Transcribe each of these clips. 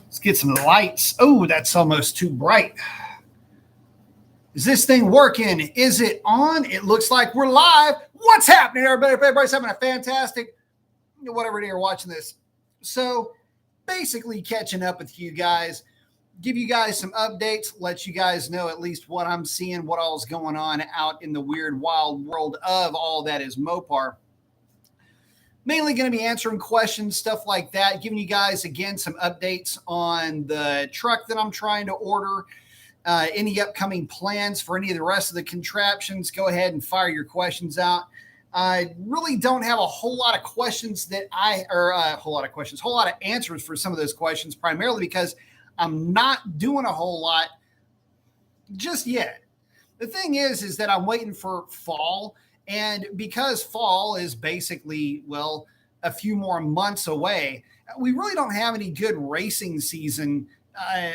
Let's get some lights. Oh, that's almost too bright. Is this thing working? Is it on? It looks like we're live. What's happening, everybody? Everybody's having a fantastic, whatever day you're watching this. So basically catching up with you guys, give you guys some updates, let you guys know at least what I'm seeing, what all's going on out in the weird, wild world of all that is Mopar. Mainly going to be answering questions, stuff like that, giving you guys, again, some updates on the truck that I'm trying to order, any upcoming plans for any of the rest of the contraptions. Go ahead and fire your questions out. I really don't have a whole lot of questions a whole lot of answers for some of those questions, primarily because I'm not doing a whole lot just yet. The thing is that I'm waiting for fall. And because fall is basically, well, a few more months away, we really don't have any good racing season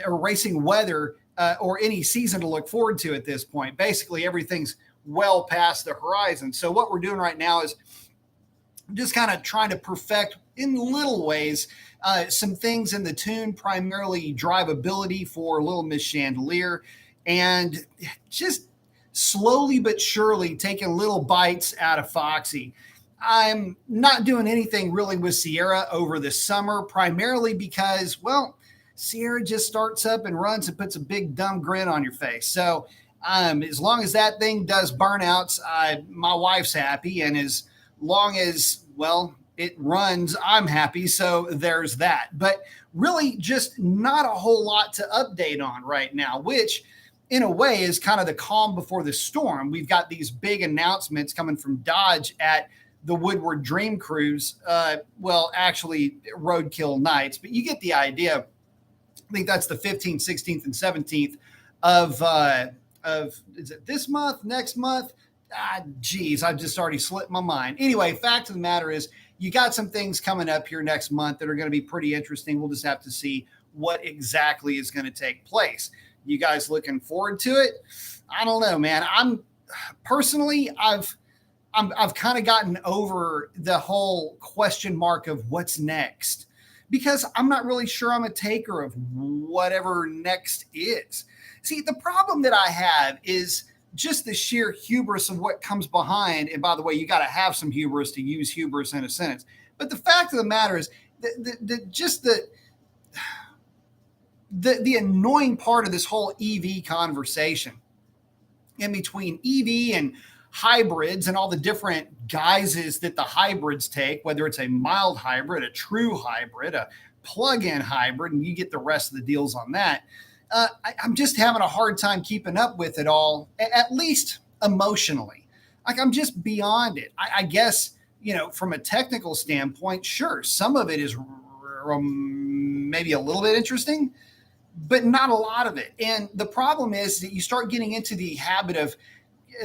or racing weather or any season to look forward to at this point. Basically, everything's well past the horizon. So what we're doing right now is just kind of trying to perfect in little ways some things in the tune, primarily drivability for Little Miss Chandelier, and just slowly but surely taking little bites out of Foxy. I'm not doing anything really with Sierra over the summer, primarily because, well, Sierra just starts up and runs and puts a big dumb grin on your face. So as long as that thing does burnouts, my wife's happy. And as long as, well, it runs, I'm happy. So there's that. But really just not a whole lot to update on right now, which in a way is kind of the calm before the storm. We've got these big announcements coming from Dodge at the Woodward Dream Cruise. Well, actually Roadkill Nights, but you get the idea. I think that's the 15th, 16th, and 17th of is it this month, next month? Geez, I've just already slipped my mind. Anyway, fact of the matter is you got some things coming up here next month that are going to be pretty interesting. We'll just have to see what exactly is going to take place. You guys looking forward to it? I don't know, man. I've kind of gotten over the whole question mark of what's next, because I'm not really sure I'm a taker of whatever next is. See, the problem that I have is just the sheer hubris of what comes behind. And by the way, you got to have some hubris to use hubris in a sentence. But the fact of the matter is the annoying part of this whole EV conversation, in between EV and hybrids and all the different guises that the hybrids take, whether it's a mild hybrid, a true hybrid, a plug-in hybrid, and you get the rest of the deals on that. I'm just having a hard time keeping up with it all, at least emotionally. Like, I'm just beyond it. I guess, from a technical standpoint, sure, some of it is maybe a little bit interesting, but not a lot of it. And the problem is that you start getting into the habit of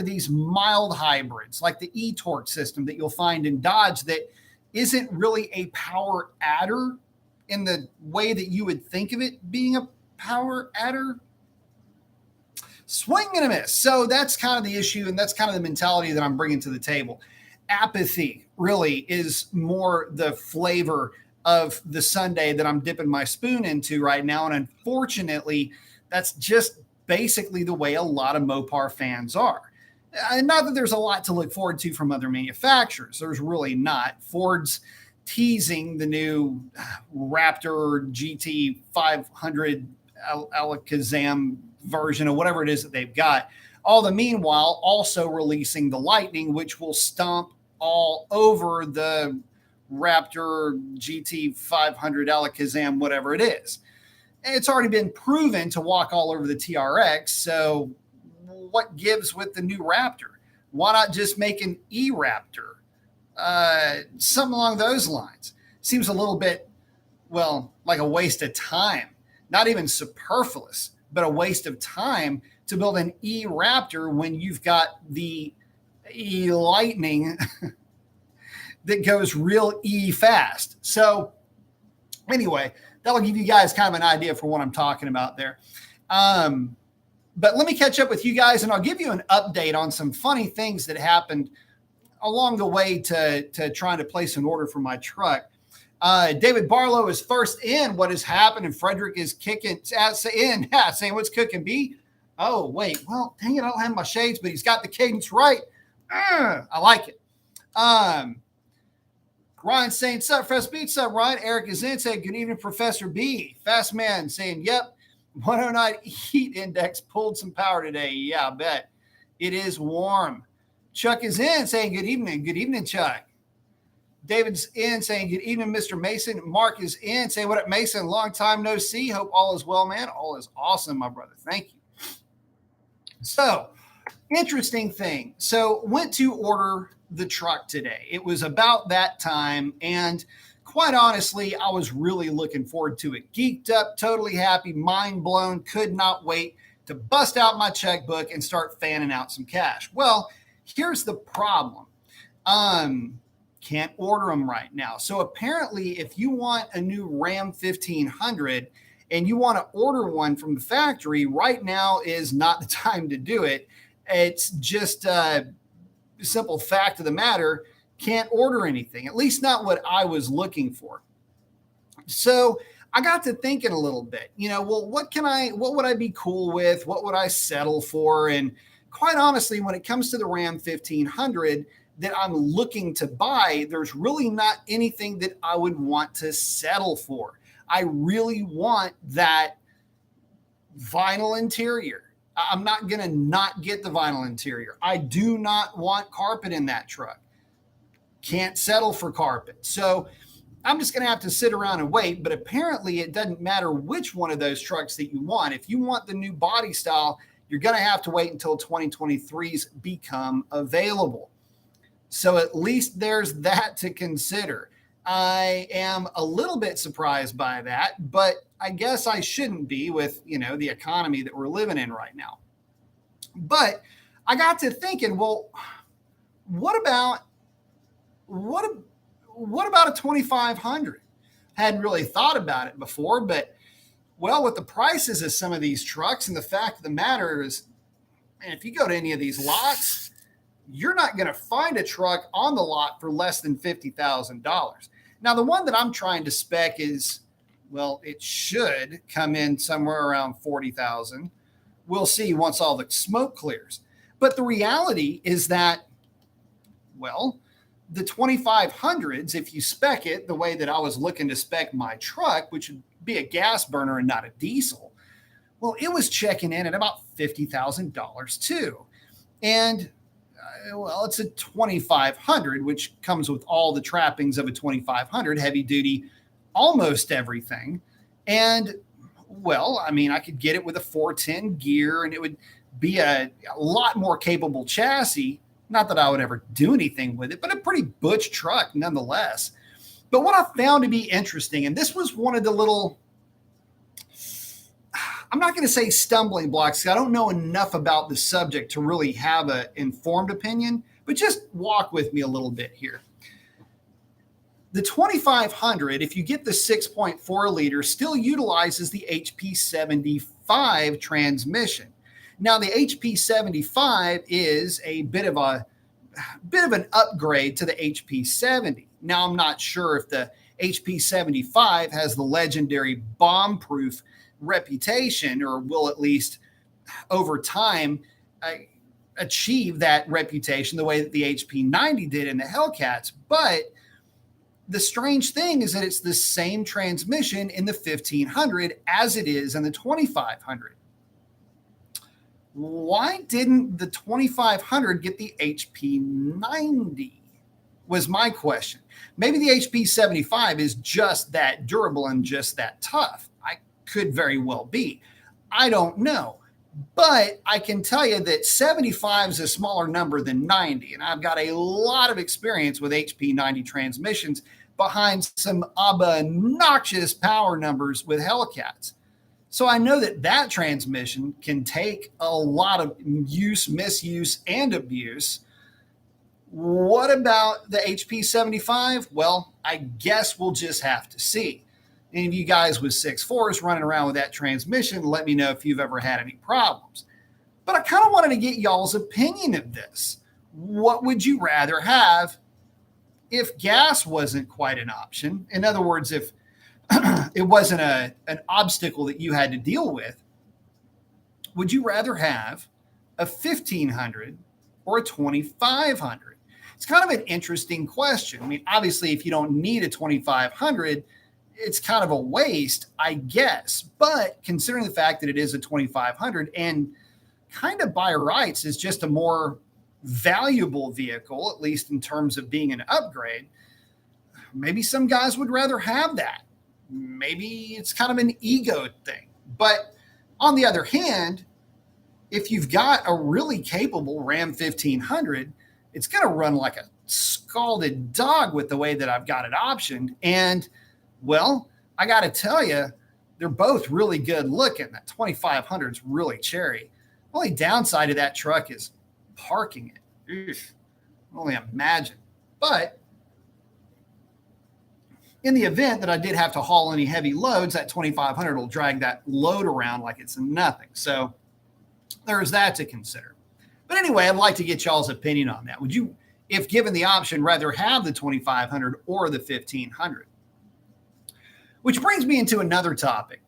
these mild hybrids, like the e-torque system that you'll find in Dodge, that isn't really a power adder in the way that you would think of it being a power adder. Swing and a miss. So that's kind of the issue, and that's kind of the mentality that I'm bringing to the table. Apathy really is more the flavor of the sundae that I'm dipping my spoon into right now. And unfortunately, that's just basically the way a lot of Mopar fans are. And not that there's a lot to look forward to from other manufacturers. There's really not. Ford's teasing the new Raptor GT 500 Alakazam version or whatever it is that they've got. All the meanwhile, also releasing the Lightning, which will stomp all over the Raptor GT 500 Alakazam, whatever it is. It's already been proven to walk all over the TRX. So what gives with the new Raptor? Why not just make an E-Raptor? Something along those lines. Seems a little bit, well, like a waste of time. Not even superfluous, but a waste of time to build an E-Raptor when you've got the E-Lightning that goes real E-fast. So anyway, that'll give you guys kind of an idea for what I'm talking about there. But let me catch up with you guys, and I'll give you an update on some funny things that happened along the way to trying to place an order for my truck. David Barlow is first in. What has happened? And Frederick is kicking in, saying what's cooking, B? Oh, wait. Well, dang it. I don't have my shades, but he's got the cadence right. I like it. Ryan saying, sup, Fresh Beats, sup, Ryan. Eric is in saying, good evening, Professor B. Fast Man saying, yep, 109 heat index pulled some power today. Yeah, I bet. It is warm. Chuck is in saying, good evening. Good evening, Chuck. David's in saying, good evening, Mr. Mason. Mark is in saying, what up, Mason? Long time no see. Hope all is well, man. All is awesome, my brother. Thank you. So, interesting thing. So, went to order the truck today. It was about that time, and quite honestly, I was really looking forward to it. Geeked up, totally happy, mind blown, could not wait to bust out my checkbook and start fanning out some cash. Well, here's the problem. Can't order them right now. So apparently, if you want a new Ram 1500 and you want to order one from the factory, right now is not the time to do it. It's just simple fact of the matter, can't order anything, at least not what I was looking for. So I got to thinking a little bit, well, what would I be cool with? What would I settle for? And quite honestly, when it comes to the Ram 1500 that I'm looking to buy, there's really not anything that I would want to settle for. I really want that vinyl interior. I'm not going to not get the vinyl interior. I do not want carpet in that truck. Can't settle for carpet. So I'm just going to have to sit around and wait. But apparently it doesn't matter which one of those trucks that you want. If you want the new body style, you're going to have to wait until 2023's become available. So at least there's that to consider. I am a little bit surprised by that, but I guess I shouldn't be with, the economy that we're living in right now. But I got to thinking, well, what about a 2500? Hadn't really thought about it before, but well, with the prices of some of these trucks and the fact of the matter is, man, if you go to any of these lots, you're not going to find a truck on the lot for less than $50,000. Now, the one that I'm trying to spec is, well, it should come in somewhere around 40,000. We'll see once all the smoke clears. But the reality is that, well, the 2500s, if you spec it the way that I was looking to spec my truck, which would be a gas burner and not a diesel, well, it was checking in at about $50,000 too. And well, it's a 2500, which comes with all the trappings of a 2500, heavy duty, almost everything. And well, I mean, I could get it with a 410 gear and it would be a lot more capable chassis. Not that I would ever do anything with it, but a pretty butch truck nonetheless. But what I found to be interesting, and this was one of the little, I'm not going to say stumbling blocks. I don't know enough about the subject to really have an informed opinion, but just walk with me a little bit here. The 2500, if you get the 6.4 liter, still utilizes the HP 75 transmission. Now, the HP 75 is a bit of an upgrade to the HP 70. Now, I'm not sure if the HP 75 has the legendary bomb-proof reputation, or will at least over time achieve that reputation the way that the HP 90 did in the Hellcats. But the strange thing is that it's the same transmission in the 1500 as it is in the 2500. Why didn't the 2500 get the HP 90 was my question. Maybe the HP 75 is just that durable and just that tough. Could very well be. I don't know. But I can tell you that 75 is a smaller number than 90. And I've got a lot of experience with HP 90 transmissions behind some obnoxious power numbers with Hellcats. So I know that transmission can take a lot of use, misuse, and abuse. What about the HP 75? Well, I guess we'll just have to see. Any of you guys with 6.4s running around with that transmission, let me know if you've ever had any problems. But I kind of wanted to get y'all's opinion of this. What would you rather have? if gas wasn't quite an option, in other words, if it wasn't an obstacle that you had to deal with, would you rather have a 1500 or a 2500? It's kind of an interesting question. I mean, obviously, if you don't need a 2500, it's kind of a waste, I guess. But considering the fact that it is a 2500 and kind of by rights is just a more valuable vehicle, at least in terms of being an upgrade, maybe some guys would rather have that. Maybe it's kind of an ego thing. But on the other hand, if you've got a really capable Ram 1500, it's going to run like a scalded dog with the way that I've got it optioned. And, well, I got to tell you, they're both really good looking. That 2500 is really cherry. The only downside of that truck is parking it. Oof, only imagine. But in the event that I did have to haul any heavy loads, that 2500 will drag that load around like it's nothing. So there's that to consider. But anyway, I'd like to get y'all's opinion on that. Would you, if given the option, rather have the 2500 or the 1500? Which brings me into another topic.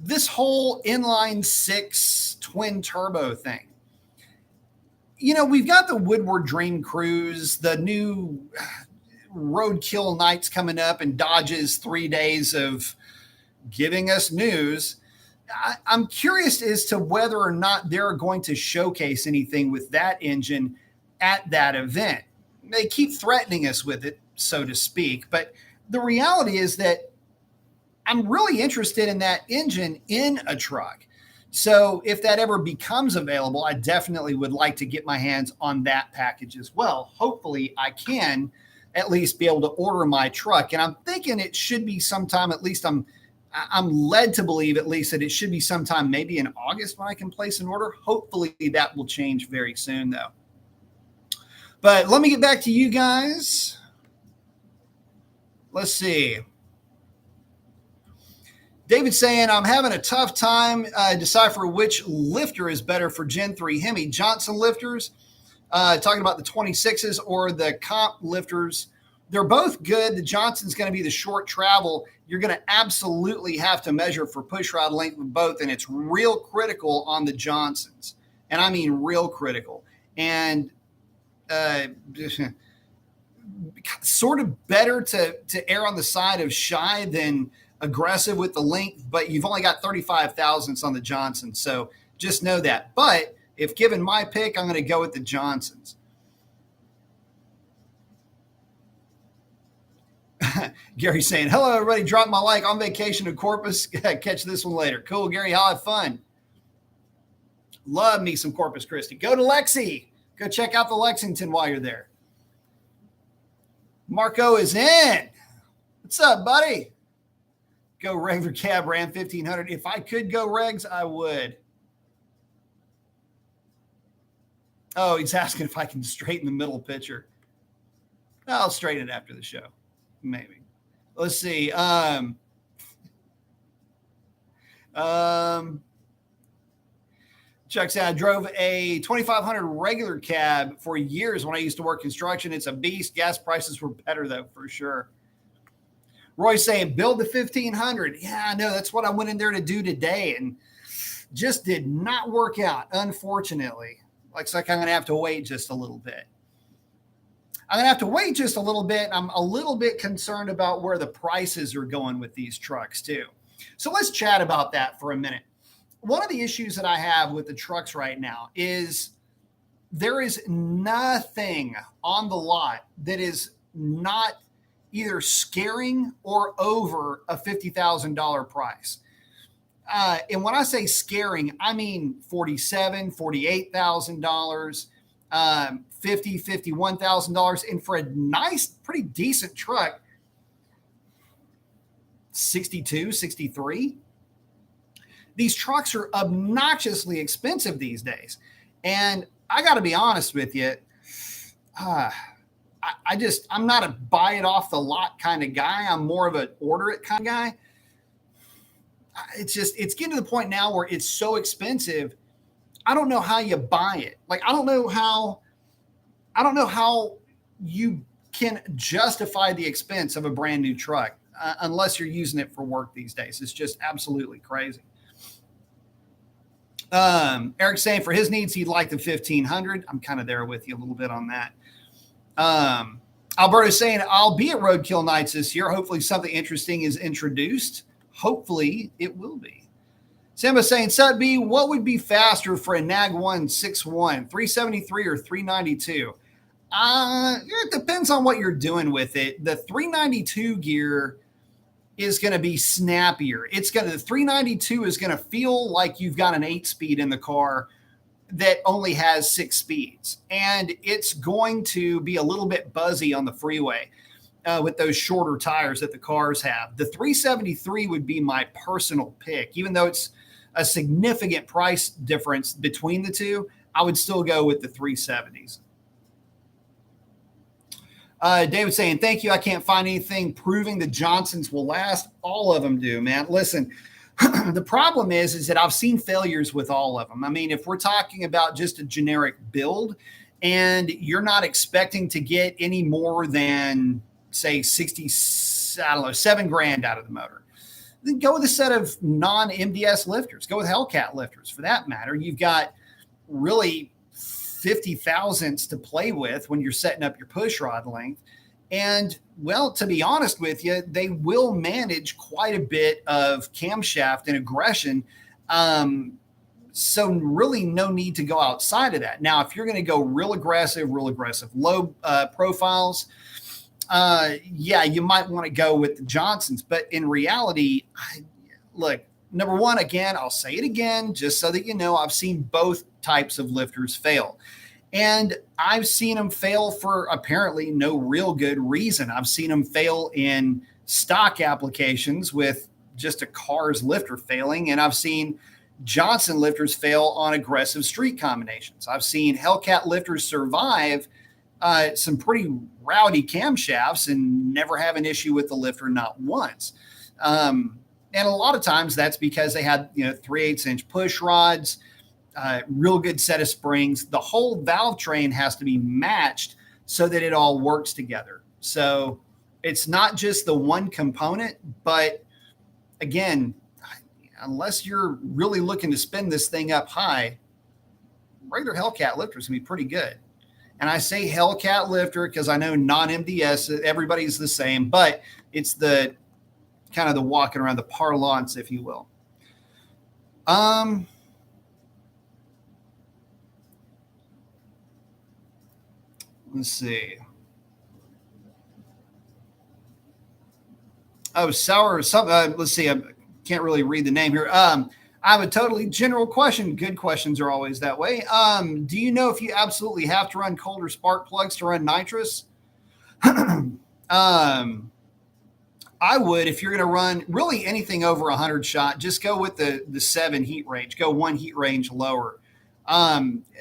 This whole inline six twin turbo thing. You know, we've got the Woodward Dream Cruise, the new roadkill nights coming up, and Dodge's 3 days of giving us news. I'm curious as to whether or not they're going to showcase anything with that engine at that event. They keep threatening us with it, so to speak. But the reality is that I'm really interested in that engine in a truck. So if that ever becomes available, I definitely would like to get my hands on that package as well. Hopefully I can at least be able to order my truck. And I'm thinking it should be sometime, at least I'm led to believe at least that it should be sometime maybe in August when I can place an order. Hopefully that will change very soon though. But let me get back to you guys. Let's see. David's saying, I'm having a tough time decipher which lifter is better for Gen 3 Hemi. Johnson lifters, talking about the 26s or the comp lifters. They're both good. The Johnson's going to be the short travel. You're going to absolutely have to measure for push rod length with both, and it's real critical on the Johnsons. And I mean real critical. And sort of better to err on the side of shy than aggressive with the length, but you've only got 35 thousandths on the Johnson. So just know that. But if given my pick, I'm going to go with the Johnsons. Gary's saying, hello, everybody. Drop my like on vacation in Corpus. Catch this one later. Cool, Gary. I'll have fun. Love me some Corpus Christi. Go to Lexi. Go check out the Lexington while you're there. Marco is in. What's up, buddy? Go regular cab Ram 1500. If I could go regs, I would. Oh, he's asking if I can straighten the middle picture. I'll straighten it after the show. Maybe. Let's see. Chuck said, I drove a 2500 regular cab for years when I used to work construction. It's a beast. Gas prices were better, though, for sure. Roy's saying, build the 1500. Yeah, I know. That's what I went in there to do today and just did not work out, unfortunately. Looks like I'm going to have to wait just a little bit. I'm going to have to wait just a little bit. I'm a little bit concerned about where the prices are going with these trucks, too. So let's chat about that for a minute. One of the issues that I have with the trucks right now is there is nothing on the lot that is not either scaring or over a $50,000 price. And when I say scaring, I mean $47,000, $48,000, $50,000, $51,000. And for a nice, pretty decent truck, 62, 63. These trucks are obnoxiously expensive these days. And I got to be honest with you, I'm not a buy it off the lot kind of guy. I'm more of an order it kind of guy. It's getting to the point now where it's so expensive. I don't know how you buy it. Like, I don't know how you can justify the expense of a brand new truck unless you're using it for work these days. It's just absolutely crazy. Eric's saying for his needs, he'd like the 1500. I'm kind of there with you a little bit on that. Alberto's saying, I'll be at Roadkill Nights this year. Hopefully something interesting is introduced. Hopefully it will be. Samba's saying, Sut B, what would be faster for a Nag 161, 373 or 392? It depends on what you're doing with it. The 392 gear is going to be snappier. The 392 is going to feel like you've got an 8-speed in the car that only has 6 speeds. And it's going to be a little bit buzzy on the freeway with those shorter tires that the cars have. The 373 would be my personal pick. Even though it's a significant price difference between the two, I would still go with the 370s. David saying, thank you. I can't find anything proving the Johnsons will last. All of them do, man. Listen, the problem is that I've seen failures with all of them. I mean, if we're talking about just a generic build and you're not expecting to get any more than, say, 7 grand out of the motor, then go with a set of non-MDS lifters. Go with Hellcat lifters for that matter. You've got really 50 thousandths to play with when you're setting up your push rod length. And well, to be honest with you, they will manage quite a bit of camshaft and aggression. So really no need to go outside of that. Now, if you're going to go real aggressive, low profiles, yeah, you might want to go with the Johnsons. But in reality, look, number one, again, I'll say it again, just so that you know, I've seen both types of lifters fail. And I've seen them fail for apparently no real good reason. I've seen them fail in stock applications with just a car's lifter failing. And I've seen Johnson lifters fail on aggressive street combinations. I've seen Hellcat lifters survive some pretty rowdy camshafts and never have an issue with the lifter, not once. And a lot of times that's because they had, 3/8 inch push rods, real good set of springs. The whole valve train has to be matched so that it all works together. So it's not just the one component, but again, unless you're really looking to spin this thing up high, regular Hellcat lifter is going to be pretty good. And I say Hellcat lifter because I know non-MDS, everybody's the same, but it's the kind of the walking around the parlance, if you will. Let's see. Oh, sour. Let's see. I can't really read the name here. I have a totally general question. Good questions are always that way. Do you know if you absolutely have to run colder spark plugs to run nitrous? I would, if you're going to run really anything over 100 shot, just go with the 7 heat range. Go 1 heat range lower.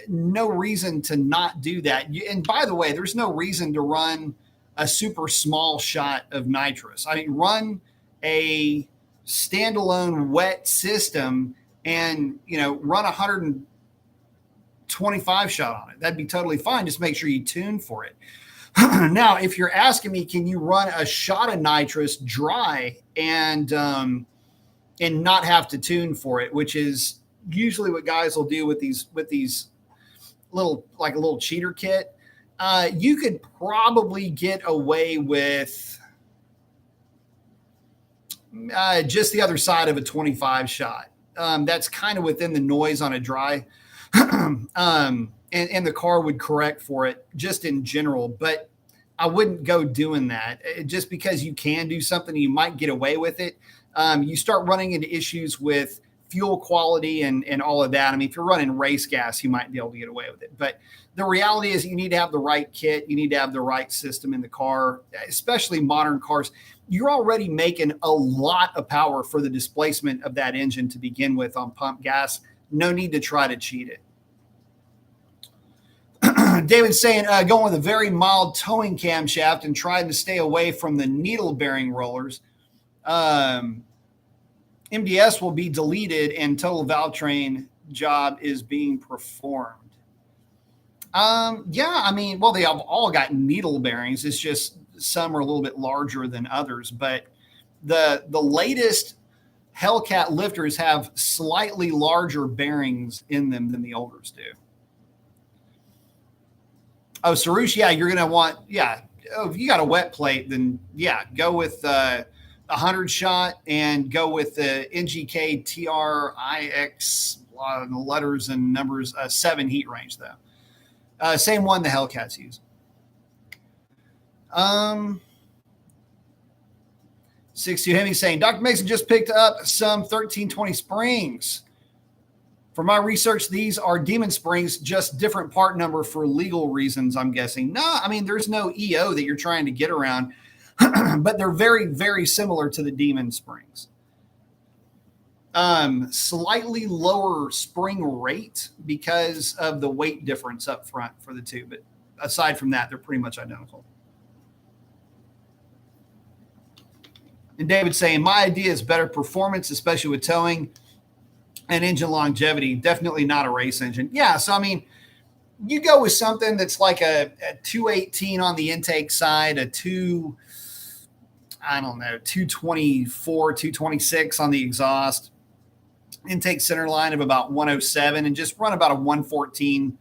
No reason to not do that. And by the way, there's no reason to run a super small shot of nitrous. I mean, run a standalone wet system and, run 125 shot on it. That'd be totally fine. Just make sure you tune for it. Now, if you're asking me, can you run a shot of nitrous dry and not have to tune for it, which is usually what guys will do with these little, like a little cheater kit. You could probably get away with just the other side of a 25 shot. That's kind of within the noise on a dry. And the car would correct for it just in general, but I wouldn't go doing that just because you can do something, you might get away with it. You start running into issues with fuel quality and all of that. I mean, if you're running race gas, you might be able to get away with it. But the reality is you need to have the right kit. You need to have the right system in the car, especially modern cars. You're already making a lot of power for the displacement of that engine to begin with on pump gas. No need to try to cheat it. David's saying going with a very mild towing camshaft and trying to stay away from the needle bearing rollers. MDS will be deleted and total valve train job is being performed. Yeah, I mean, well, they have all got needle bearings. It's just some are a little bit larger than others, but the latest Hellcat lifters have slightly larger bearings in them than the olders do. Oh, Sarush, yeah, you're gonna want, yeah. Oh, if you got a wet plate, then yeah, go with 100 shot and go with the NGK TRIX letters and numbers 7 heat range though. Same one the Hellcats use. 62 Hemi saying, Dr. Mason just picked up some 1320 springs. For my research, these are Demon springs, just different part number for legal reasons, I'm guessing. No, I mean, there's no EO that you're trying to get around, but they're very, very similar to the Demon springs. Slightly lower spring rate because of the weight difference up front for the two. But aside from that, they're pretty much identical. And David's saying, my idea is better performance, especially with towing and engine longevity. Definitely not a race engine. Yeah, so I mean, you go with something that's like a 218 on the intake side, a 224, 226 on the exhaust, intake center line of about 107, and just run about a 114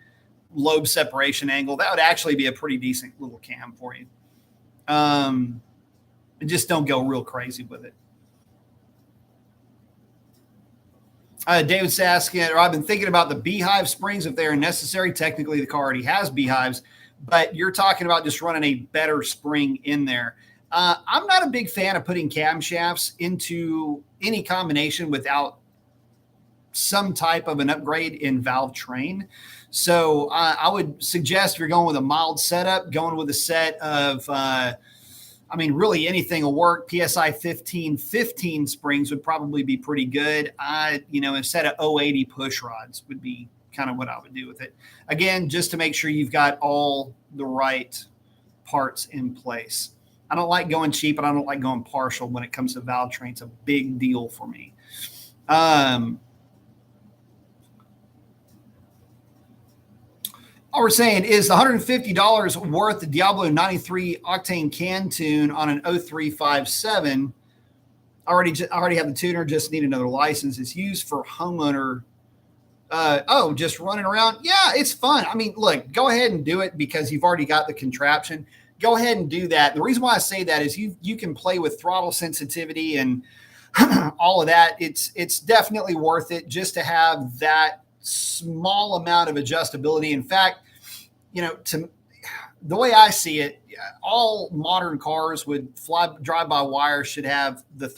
lobe separation angle. That would actually be a pretty decent little cam for you. And just don't go real crazy with it. David's asking, or I've been thinking about the beehive springs if they are necessary. Technically, the car already has beehives, but you're talking about just running a better spring in there. I'm not a big fan of putting camshafts into any combination without some type of an upgrade in valve train. So I would suggest if you're going with a mild setup, going with a set of, really anything will work. PSI 15 springs would probably be pretty good. Instead of 080 push rods would be kind of what I would do with it. Again, just to make sure you've got all the right parts in place. I don't like going cheap, and I don't like going partial when it comes to valve train. It's a big deal for me. All we're saying is the $150 worth the Diablo 93 octane can tune on an 0357. Already have the tuner, just need another license. It's used for homeowner. Just running around. Yeah, it's fun. I mean, look, go ahead and do it because you've already got the contraption. Go ahead and do that. The reason why I say that is you can play with throttle sensitivity and all of that. It's definitely worth it just to have that small amount of adjustability. In fact, the way I see it, all modern cars with drive-by-wire should have the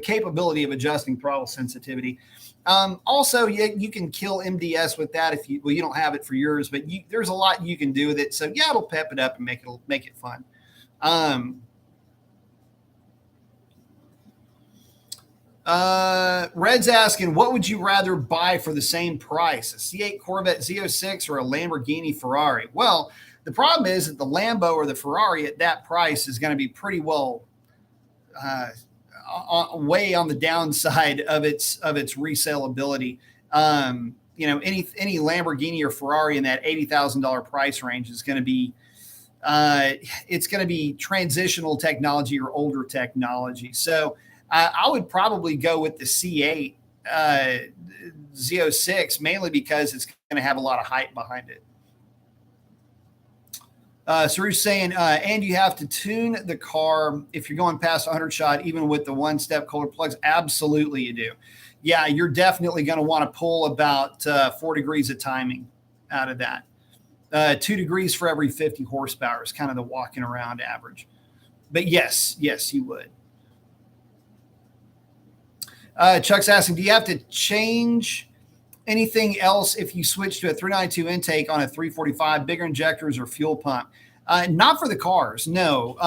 capability of adjusting throttle sensitivity. Also, you can kill MDS with that if you don't have it for yours, but there's a lot you can do with it. So yeah, it'll pep it up and make it fun. Red's asking, what would you rather buy for the same price, a C8 Corvette Z06 or a Lamborghini Ferrari? Well, the problem is that the Lambo or the Ferrari at that price is going to be pretty well way on the downside of its resaleability. Any Lamborghini or Ferrari in that $80,000 price range is going to be it's going to be transitional technology or older technology. So I would probably go with the C8 Z06 mainly because it's going to have a lot of hype behind it. Saru's saying, and you have to tune the car if you're going past 100 shot, even with the one-step Kohler plugs. Absolutely, you do. Yeah, you're definitely going to want to pull about 4 degrees of timing out of that. 2 degrees for every 50 horsepower is kind of the walking around average. But yes, you would. Chuck's asking, do you have to change anything else if you switch to a 392 intake on a 345, bigger injectors or fuel pump? Not for the cars, no.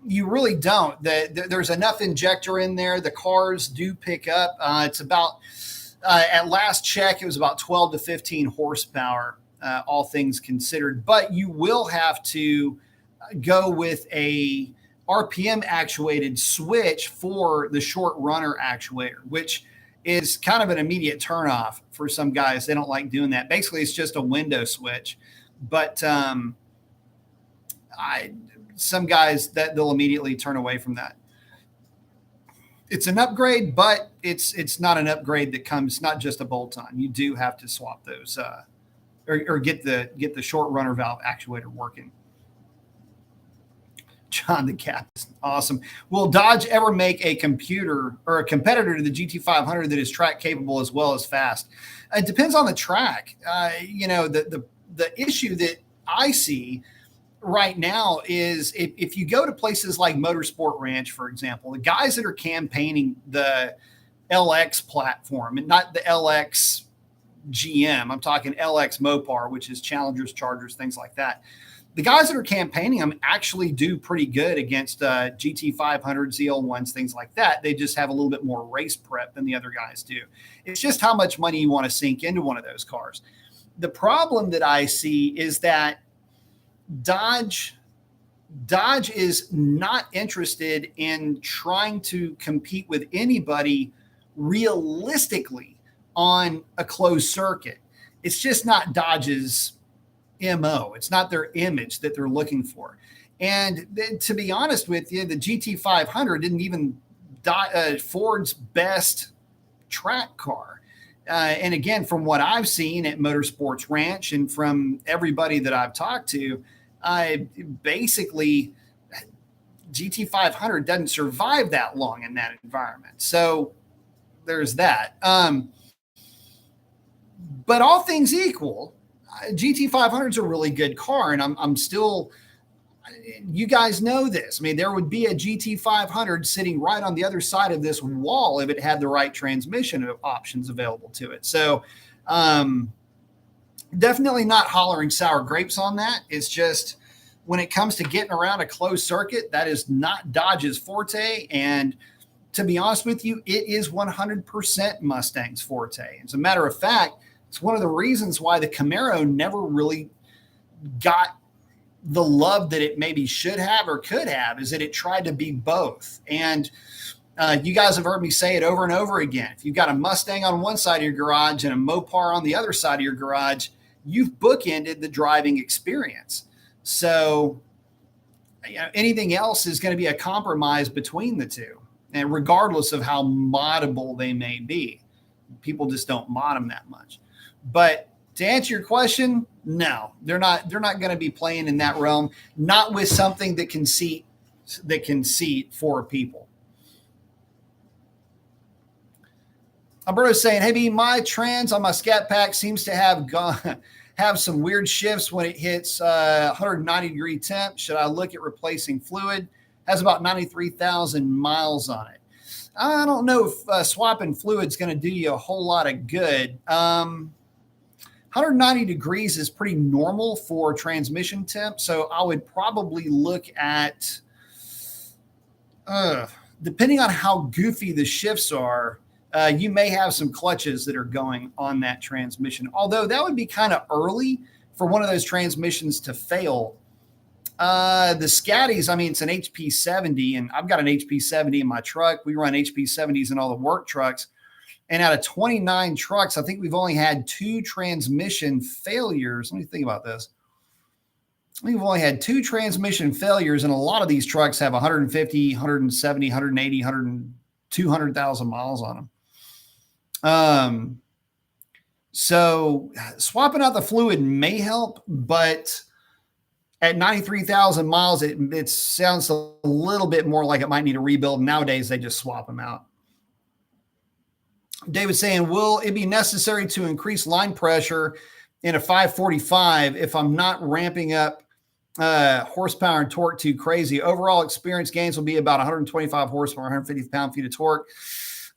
You really don't. There's enough injector in there. The cars do pick up. It's about, at last check, it was about 12 to 15 horsepower, all things considered. But you will have to go with a RPM actuated switch for the short runner actuator, which is kind of an immediate turnoff for some guys. They don't like doing that. Basically, it's just a window switch. But some guys that they'll immediately turn away from that. It's an upgrade, but it's not an upgrade that comes not just a bolt-on. You do have to swap those or get the short runner valve actuator working. John the Cap is awesome. Will Dodge ever make a computer or a competitor to the GT500 that is track capable as well as fast? It depends on the track. The issue that I see right now is if you go to places like Motorsport Ranch, for example, the guys that are campaigning the LX platform and not the LX GM, I'm talking LX Mopar, which is Challengers, Chargers, things like that. The guys that are campaigning them actually do pretty good against GT500, ZL1s, things like that. They just have a little bit more race prep than the other guys do. It's just how much money you want to sink into one of those cars. The problem that I see is that Dodge is not interested in trying to compete with anybody realistically on a closed circuit. It's just not Dodge's MO. It's not their image that they're looking for. And to be honest with you, the GT500 didn't even Ford's best track car. And again, from what I've seen at Motorsports Ranch and from everybody that I've talked to, basically GT500 doesn't survive that long in that environment. So there's that. But all things equal, GT500 is a really good car, and I'm still, you guys know this. I mean, there would be a GT500 sitting right on the other side of this wall if it had the right transmission options available to it. So definitely not hollering sour grapes on that. It's just when it comes to getting around a closed circuit, that is not Dodge's forte. And to be honest with you, it is 100% Mustang's forte. As a matter of fact, it's one of the reasons why the Camaro never really got the love that it maybe should have or could have, is that it tried to be both. And you guys have heard me say it over and over again. If you've got a Mustang on one side of your garage and a Mopar on the other side of your garage, you've bookended the driving experience. So anything else is going to be a compromise between the two. And regardless of how moddable they may be, people just don't mod them that much. But to answer your question, no, they're not going to be playing in that realm, not with something that can seat 4 people. Alberto's saying, hey, B, my trans on my Scat Pack seems to have some weird shifts when it hits 190 degree temp. Should I look at replacing fluid? Has about 93,000 miles on it. I don't know if swapping fluid's going to do you a whole lot of good. 190 degrees is pretty normal for transmission temp. So I would probably look at, depending on how goofy the shifts are, you may have some clutches that are going on that transmission. Although that would be kind of early for one of those transmissions to fail. The Scatties, I mean, it's an HP 70, and I've got an HP 70 in my truck. We run HP 70s in all the work trucks. And out of 29 trucks, I think we've only had 2 transmission failures. Let me think about this. I think we've only had 2 transmission failures, and a lot of these trucks have 150, 170, 180, 200,000 miles on them. So swapping out the fluid may help, but at 93,000 miles, it sounds a little bit more like it might need a rebuild. Nowadays, they just swap them out. David's saying, will it be necessary to increase line pressure in a 545 if I'm not ramping up horsepower and torque too crazy? Overall experience gains will be about 125 horsepower, 150 pound-feet of torque.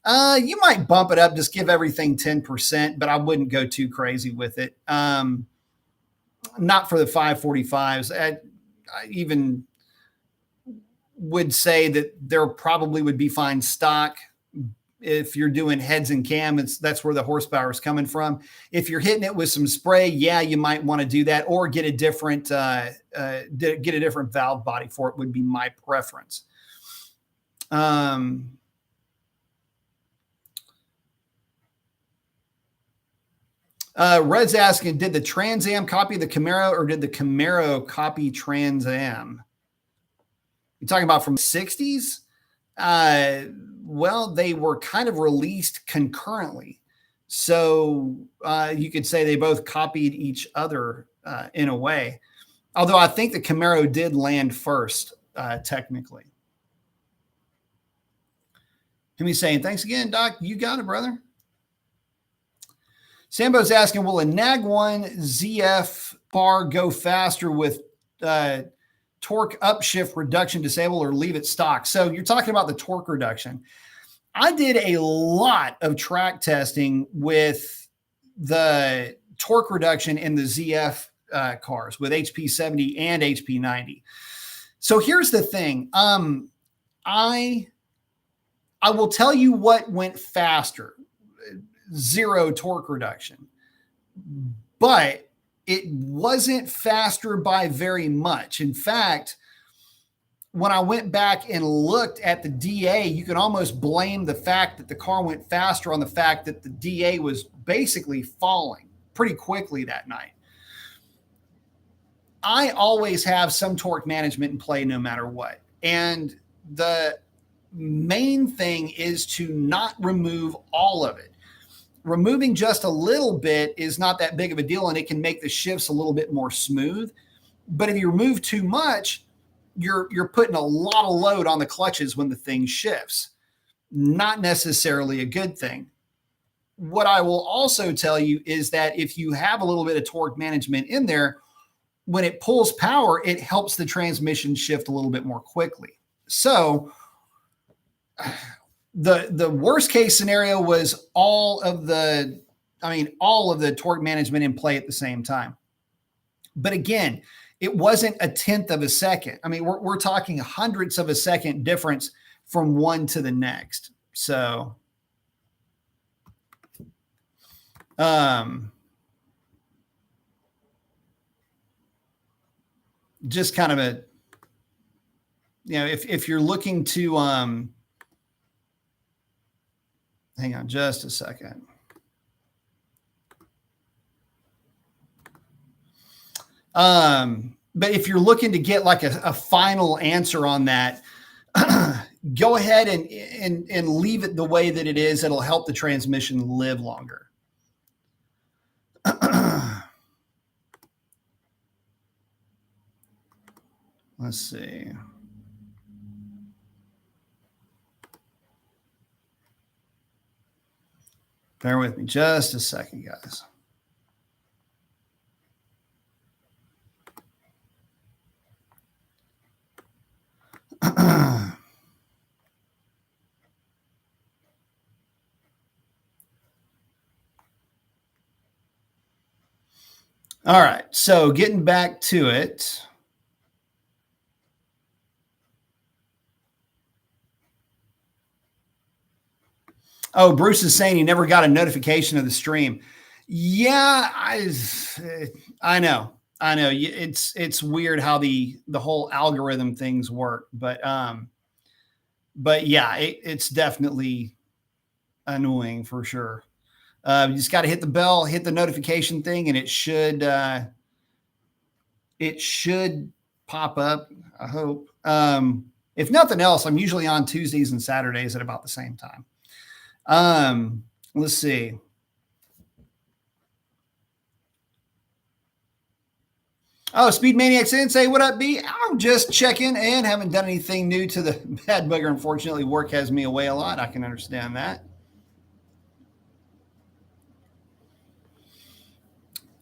You might bump it up, just give everything 10%, but I wouldn't go too crazy with it. Not for the 545s. I even would say that there probably would be fine stock. If you're doing heads and cam, that's where the horsepower is coming from. If you're hitting it with some spray, yeah, you might want to do that, or get a different valve body for it would be my preference. Red's asking, did the Trans Am copy the Camaro or did the Camaro copy Trans Am? You're talking about from the 60s? Well, they were kind of released concurrently. So you could say they both copied each other in a way. Although I think the Camaro did land first, technically. Him saying, thanks again, Doc. You got it, brother. Sambo's asking, will a NAG 1 ZF bar go faster with torque upshift reduction disabled or leave it stock? So you're talking about the torque reduction. I did a lot of track testing with the torque reduction in the ZF cars with HP 70 and HP 90. So here's the thing. I will tell you what went faster. Zero torque reduction, but it wasn't faster by very much. In fact, when I went back and looked at the DA, you can almost blame the fact that the car went faster on the fact that the DA was basically falling pretty quickly that night. I always have some torque management in play no matter what. And the main thing is to not remove all of it. Removing just a little bit is not that big of a deal, and it can make the shifts a little bit more smooth. But if you remove too much, you're putting a lot of load on the clutches when the thing shifts. Not necessarily a good thing. What I will also tell you is that if you have a little bit of torque management in there, when it pulls power, it helps the transmission shift a little bit more quickly. So the worst case scenario was all of the torque management in play at the same time. But again, it wasn't a tenth of a second. I mean, we're talking hundredths of a second difference from one to the next. So, just kind of a, if you're looking to, hang on just a second. But if you're looking to get like a final answer on that, go ahead and leave it the way that it is. It'll help the transmission live longer. Let's see. Bear with me just a second, guys. All right, so getting back to it. Oh, Bruce is saying he never got a notification of the stream. Yeah, I know. It's weird how the whole algorithm things work, but yeah, it's definitely annoying for sure. You just got to hit the bell, hit the notification thing, and it should pop up. I hope. If nothing else, I'm usually on Tuesdays and Saturdays at about the same time. Let's see. Oh, Speed Maniacs didn't say, what up, B? I'm just checking and haven't done anything new to the bad bugger. Unfortunately, work has me away a lot. I can understand that.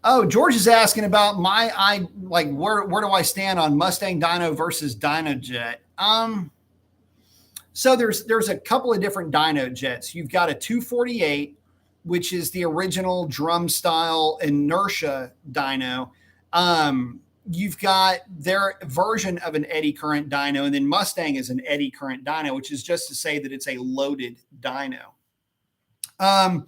Oh, George is asking about where do I stand on Mustang Dyno versus Dyno Jet? So there's a couple of different dyno jets. You've got a 248, which is the original drum style inertia dyno. You've got their version of an eddy current dyno, and then Mustang is an eddy current dyno, which is just to say that it's a loaded dyno. I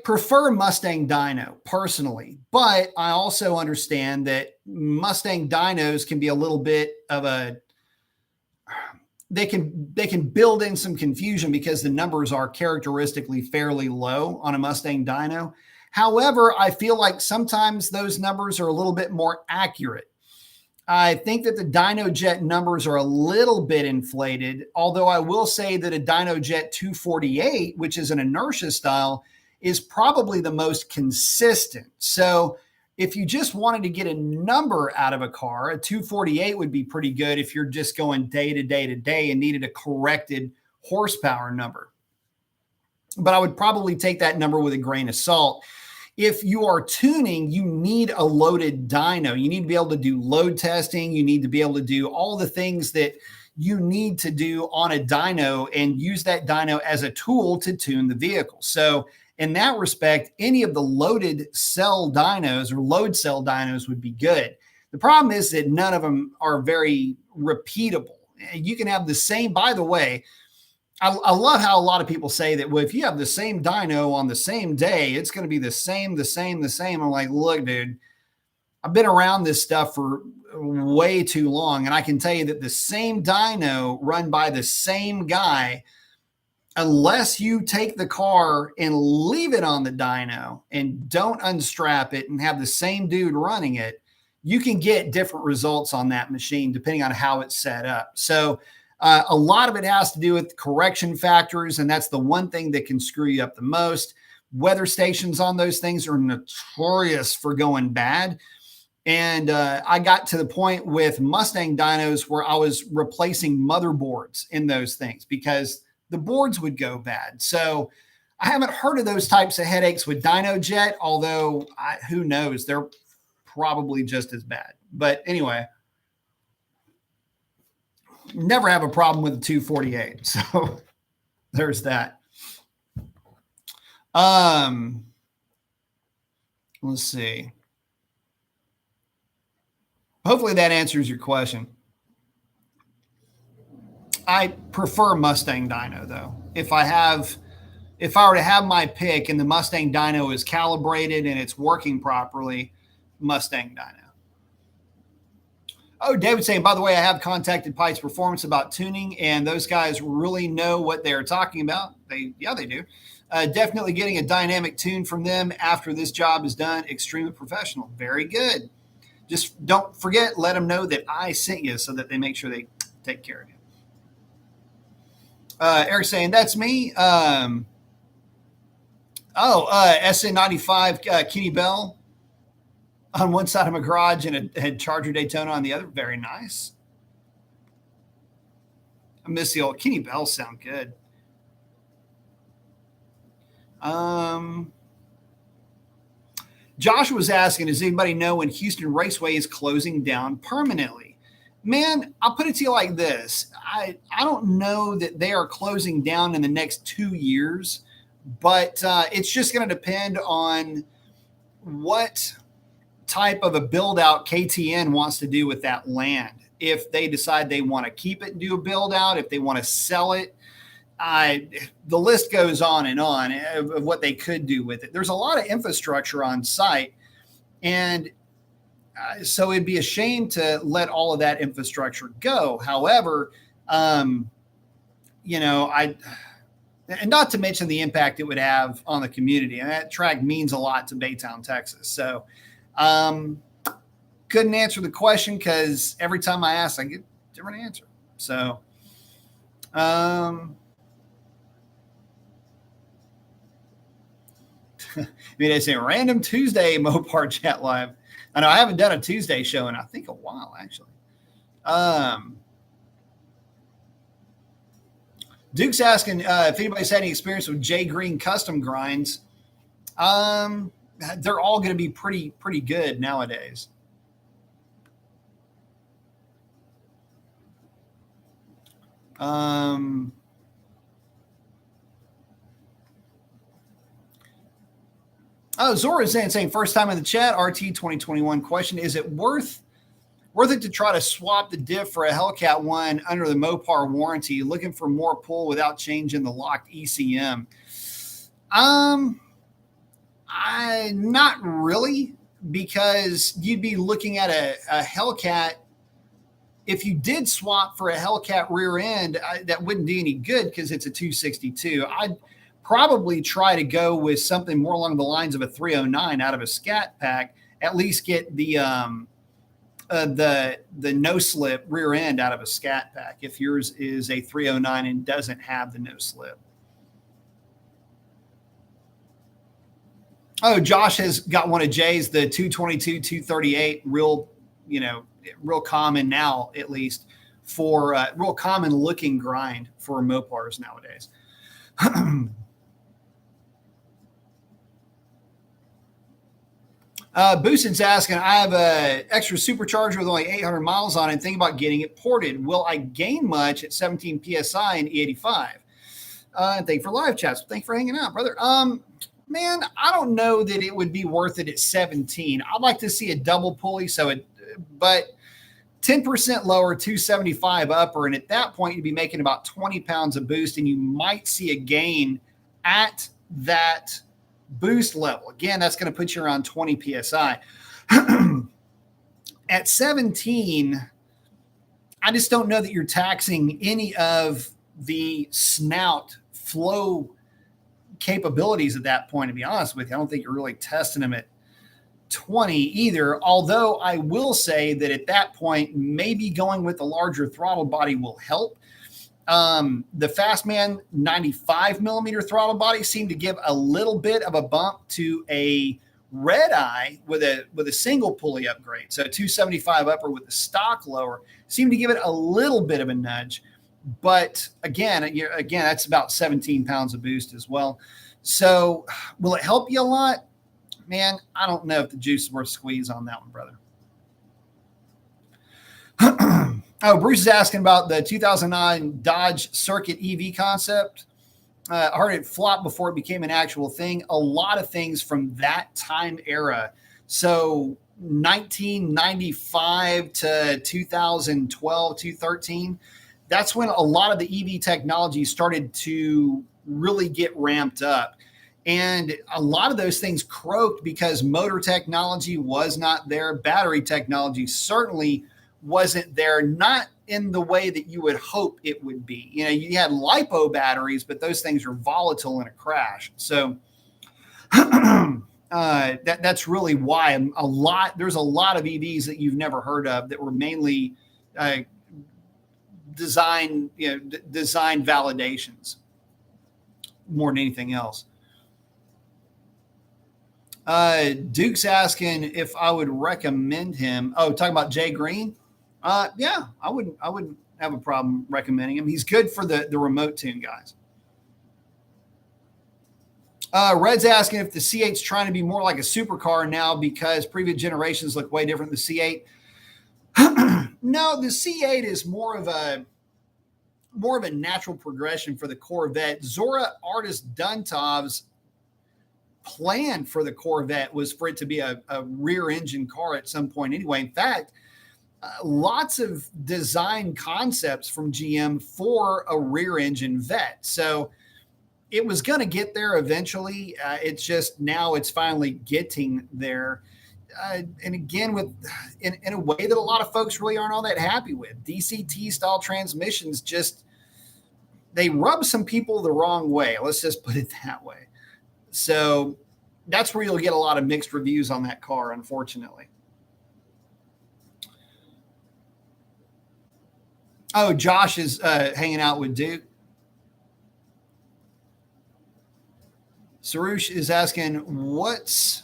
prefer Mustang dyno personally, but I also understand that Mustang dynos can be a little bit of they can build in some confusion because the numbers are characteristically fairly low on a Mustang dyno. However, I feel like sometimes those numbers are a little bit more accurate. I think that the DynoJet numbers are a little bit inflated, although I will say that a DynoJet 248, which is an inertia style, is probably the most consistent. So if you just wanted to get a number out of a car, a 248 would be pretty good if you're just going day to day to day and needed a corrected horsepower number. But I would probably take that number with a grain of salt. If you are tuning, you need a loaded dyno. You need to be able to do load testing. You need to be able to do all the things that you need to do on a dyno and use that dyno as a tool to tune the vehicle. So in that respect, any of the loaded cell dynos or load cell dynos would be good. The problem is that none of them are very repeatable. You can have the same, by the way, I love how a lot of people say that, well, if you have the same dyno on the same day, it's going to be the same. I'm like, look, dude, I've been around this stuff for way too long. And I can tell you that the same dyno run by the same guy, unless you take the car and leave it on the dyno and don't unstrap it and have the same dude running it, you can get different results on that machine depending on how it's set up. So a lot of it has to do with correction factors, and that's the one thing that can screw you up the most. Weather stations on those things are notorious for going bad. And I got to the point with Mustang dynos where I was replacing motherboards in those things because the boards would go bad. So I haven't heard of those types of headaches with DynoJet, although who knows, they're probably just as bad. But anyway, never have a problem with the 248. So there's that. Let's see. Hopefully that answers your question. I prefer Mustang dyno though. If I were to have my pick and the Mustang dyno is calibrated and it's working properly, Mustang dyno. Oh, David's saying, by the way, I have contacted Pikes Performance about tuning, and those guys really know what they're talking about. They do. Definitely getting a dynamic tune from them after this job is done. Extremely professional. Very good. Just don't forget, let them know that I sent you so that they make sure they take care of you. Eric's saying, that's me. SN95 Kenny Bell on one side of my garage and a Charger Daytona on the other. Very nice. I miss the old Kenny Bell sound good. Josh was asking, does anybody know when Houston Raceway is closing down permanently? Man, I'll put it to you like this. I don't know that they are closing down in the next 2 years, but it's just going to depend on what type of a build out KTN wants to do with that land. If they decide they want to keep it and do a build out, if they want to sell it, the list goes on of what they could do with it. There's a lot of infrastructure on site, and so it'd be a shame to let all of that infrastructure go. However, and not to mention the impact it would have on the community. And that track means a lot to Baytown, Texas. So couldn't answer the question because every time I ask, I get a different answer. So they say random Tuesday Mopar Chat Live. I know I haven't done a Tuesday show in I think a while, actually. Duke's asking if anybody's had any experience with J Green custom grinds. They're all going to be pretty good nowadays. Zora is saying first time in the chat, RT 2021 question. Is it worth it to try to swap the diff for a Hellcat one under the Mopar warranty, looking for more pull without changing the locked ECM? Not really, because you'd be looking at a Hellcat. If you did swap for a Hellcat rear end, that wouldn't do any good because it's a 262. I'd probably try to go with something more along the lines of a 309 out of a Scat Pack. At least get the no slip rear end out of a Scat Pack if yours is a 309 and doesn't have the no slip. Oh, Josh has got one of Jay's, the 222, 238, real common now, at least for real common looking grind for Mopars nowadays. Booston's asking, I have a extra supercharger with only 800 miles on it and think about getting it ported. Will I gain much at 17 PSI and E85? Thank you for live chats. Thank you for hanging out, brother. Man, I don't know that it would be worth it at 17. I'd like to see a double pulley, but 10% lower, 275 upper, and at that point, you'd be making about 20 pounds of boost, and you might see a gain at that boost level. Again, that's going to put you around 20 PSI. At 17, I just don't know that you're taxing any of the snout flow capabilities at that point, to be honest with you. I don't think you're really testing them at 20 either, although I will say that at that point, maybe going with the larger throttle body will help. The Fastman 95 millimeter throttle body seemed to give a little bit of a bump to a Red Eye with a single pulley upgrade. So 275 upper with the stock lower seemed to give it a little bit of a nudge. But again, that's about 17 pounds of boost as well. So will it help you a lot? Man, I don't know if the juice is worth squeeze on that one, brother. Oh, Bruce is asking about the 2009 Dodge Circuit EV concept. I heard it flop before it became an actual thing. A lot of things from that time era. So 1995 to 2012, 2013, that's when a lot of the EV technology started to really get ramped up. And a lot of those things croaked because motor technology was not there. Battery technology certainly wasn't there, not in the way that you would hope it would be. You had LiPo batteries, but those things are volatile in a crash. So that's really why there's a lot of EVs that you've never heard of that were mainly design validations more than anything else. Duke's asking if I would recommend him. Oh, talking about Jay Green. Yeah, I wouldn't have a problem recommending him. He's good for the remote tune guys. Red's asking if the C8's trying to be more like a supercar now because previous generations look way different than the C8. No, the C8 is more of a natural progression for the Corvette. Zora Artist Duntov's plan for the Corvette was for it to be a rear engine car at some point anyway. In fact, lots of design concepts from GM for a rear engine Vette. So it was going to get there eventually. It's just now it's finally getting there. And again, in a way that a lot of folks really aren't all that happy with. DCT style transmissions they rub some people the wrong way. Let's just put it that way. So that's where you'll get a lot of mixed reviews on that car, unfortunately. Oh, Josh is hanging out with Duke. Sarush is asking, what's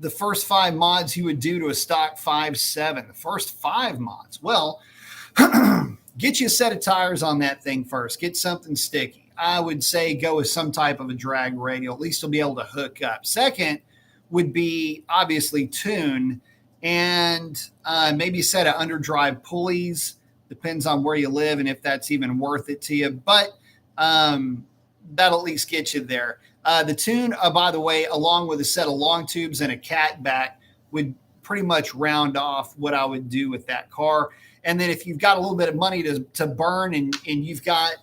the first 5 mods you would do to a stock 5.7? The first 5 mods? Well, get you a set of tires on that thing first. Get something sticky. I would say go with some type of a drag radial. At least you'll be able to hook up. Second would be obviously tune and maybe a set of underdrive pulleys. Depends on where you live and if that's even worth it to you. But that'll at least get you there. The tune, by the way, along with a set of long tubes and a cat back would pretty much round off what I would do with that car. And then if you've got a little bit of money to burn and you've got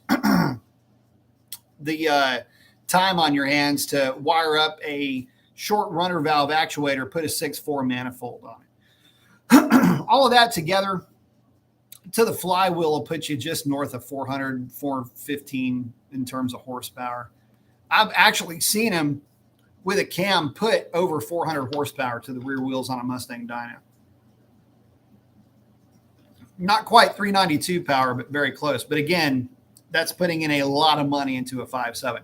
the time on your hands to wire up a short runner valve actuator, put a 6.4 manifold on it. All of that together to the flywheel will put you just north of 400, 415 in terms of horsepower. I've actually seen them with a cam put over 400 horsepower to the rear wheels on a Mustang dyno. Not quite 392 power, but very close. But again, that's putting in a lot of money into a 5.7.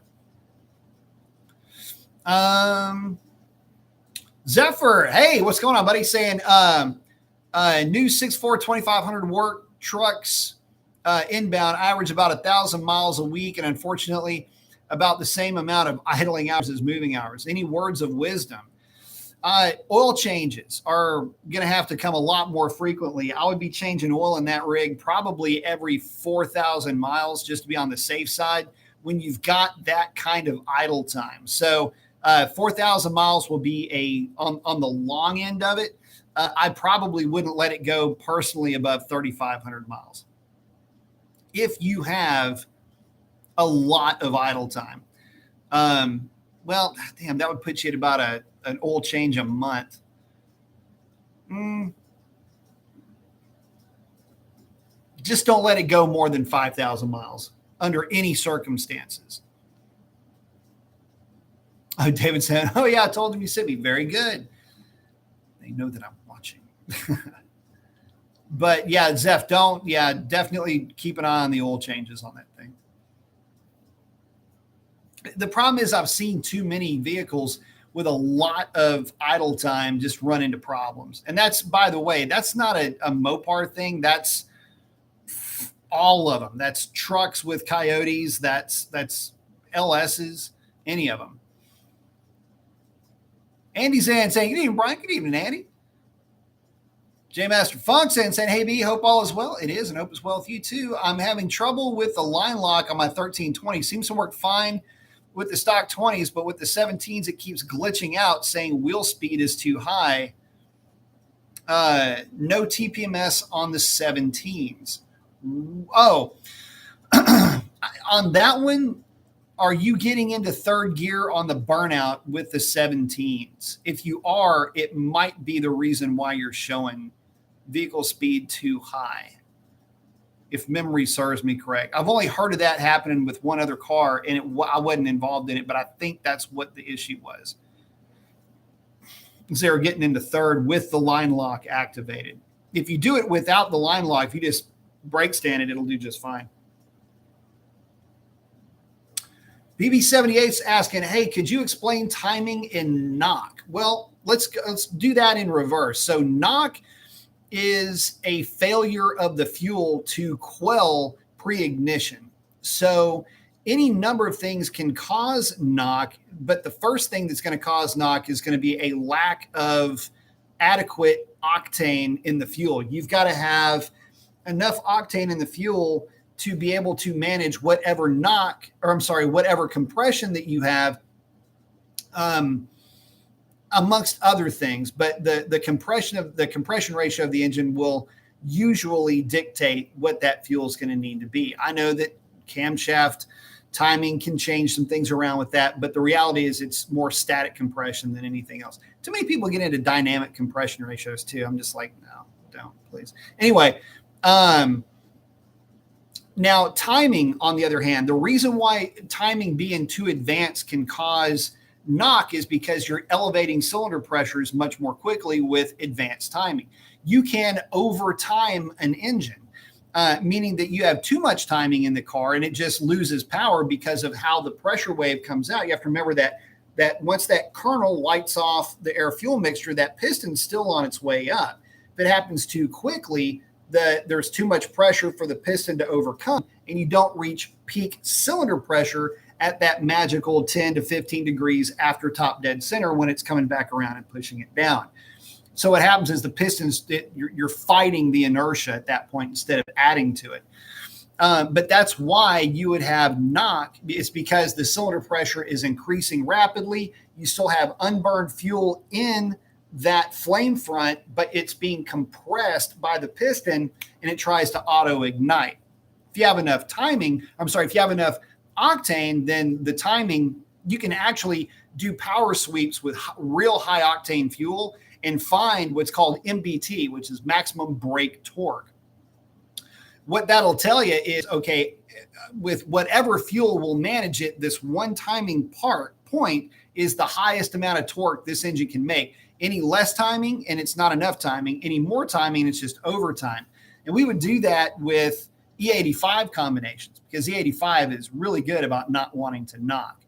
Zephyr, hey, what's going on, buddy? Saying new 6.4 2,500 work trucks inbound average about 1,000 miles a week, and unfortunately about the same amount of idling hours as moving hours. Any words of wisdom? Oil changes are going to have to come a lot more frequently. I would be changing oil in that rig probably every 4,000 miles just to be on the safe side when you've got that kind of idle time. So 4,000 miles will be on the long end of it. I probably wouldn't let it go personally above 3,500 miles if you have a lot of idle time. Well, damn, that would put you at about an oil change a month. Just don't let it go more than 5,000 miles under any circumstances. Oh, David said, oh, yeah, I told him you sent me. Very good. They know that I'm watching. But, yeah, Zeph, definitely keep an eye on the oil changes on that thing. The problem is I've seen too many vehicles with a lot of idle time just run into problems. And that's, by the way, that's not a Mopar thing. That's all of them. That's trucks with Coyotes. That's LSs, any of them. Andy's in saying, good evening, Brian. Good evening, Andy. J Master Funk saying, hey, B, hope all is well. It is, and hope it's well with you too. I'm having trouble with the line lock on my 1320. Seems to work fine with the stock 20s, but with the 17s, it keeps glitching out saying wheel speed is too high. No TPMS on the 17s. Oh, on that one, are you getting into third gear on the burnout with the 17s? If you are, it might be the reason why you're showing vehicle speed too high, if memory serves me correct. I've only heard of that happening with one other car, and I wasn't involved in it, but I think that's what the issue was. They were getting into third with the line lock activated. If you do it without the line lock, if you just brake stand it, it'll do just fine. BB78's asking, hey, could you explain timing in knock? Well, let's do that in reverse. So knock is a failure of the fuel to quell pre-ignition. So any number of things can cause knock, but the first thing that's going to cause knock is going to be a lack of adequate octane in the fuel. You've got to have enough octane in the fuel to be able to manage whatever whatever compression that you have, amongst other things. But the compression ratio of the engine will usually dictate what that fuel is going to need to be. I know that camshaft timing can change some things around with that, but the reality is it's more static compression than anything else. Too many people get into dynamic compression ratios too. I'm just like, no, don't, please. Anyway, now timing, on the other hand, the reason why timing being too advanced can cause knock is because you're elevating cylinder pressures much more quickly with advanced timing. You can overtime an engine, meaning that you have too much timing in the car and it just loses power because of how the pressure wave comes out. You have to remember that once that kernel lights off the air fuel mixture, that piston's still on its way up. If it happens too quickly, there's too much pressure for the piston to overcome, and you don't reach peak cylinder pressure at that magical 10 to 15 degrees after top dead center when it's coming back around and pushing it down. So what happens is the pistons, you're fighting the inertia at that point instead of adding to it. But that's why you would have knock. It's because the cylinder pressure is increasing rapidly. You still have unburned fuel in that flame front, but it's being compressed by the piston and it tries to auto ignite. If you have enough octane, then the timing, you can actually do power sweeps with real high octane fuel and find what's called MBT, which is maximum brake torque. What that'll tell you is, okay, with whatever fuel will manage it, this one timing point is the highest amount of torque this engine can make. Any less timing and it's not enough timing. Any more timing, it's just overtime. And we would do that with E85 combinations because E85 is really good about not wanting to knock.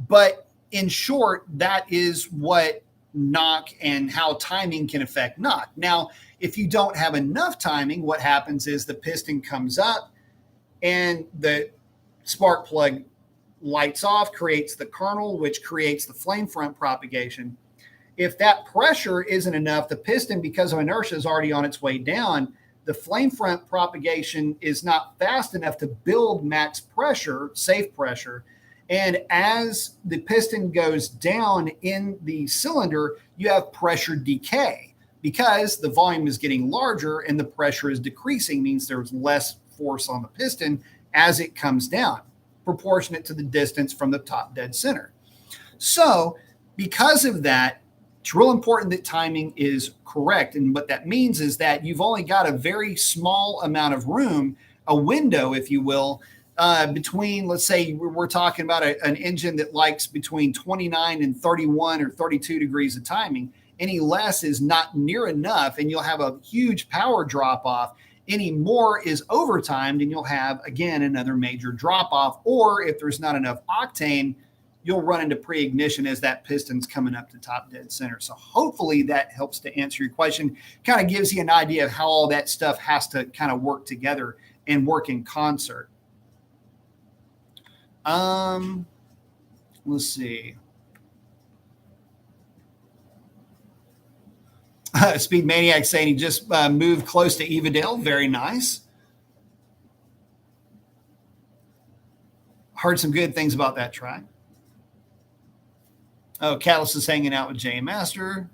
But in short, that is what knock and how timing can affect knock. Now, if you don't have enough timing, what happens is the piston comes up and the spark plug lights off, creates the kernel, which creates the flame front propagation. If that pressure isn't enough, the piston, because of inertia, is already on its way down. The flame front propagation is not fast enough to build max pressure, safe pressure. And as the piston goes down in the cylinder, you have pressure decay because the volume is getting larger and the pressure is decreasing, means there's less force on the piston as it comes down, proportionate to the distance from the top dead center. So because of that, it's real important that timing is correct. And what that means is that you've only got a very small amount of room, a window, if you will, between, let's say we're talking about an engine that likes between 29 and 31 or 32 degrees of timing. Any less is not near enough, and you'll have a huge power drop off. Any more is overtimed, and you'll have, again, another major drop off. Or if there's not enough octane, you'll run into pre-ignition as that piston's coming up to top dead center. So hopefully that helps to answer your question. Kind of gives you an idea of how all that stuff has to kind of work together and work in concert. Let's see. Speed Maniac saying he just moved close to Evadale. Very nice. Heard some good things about that track. Oh, Catalyst is hanging out with Jay Master.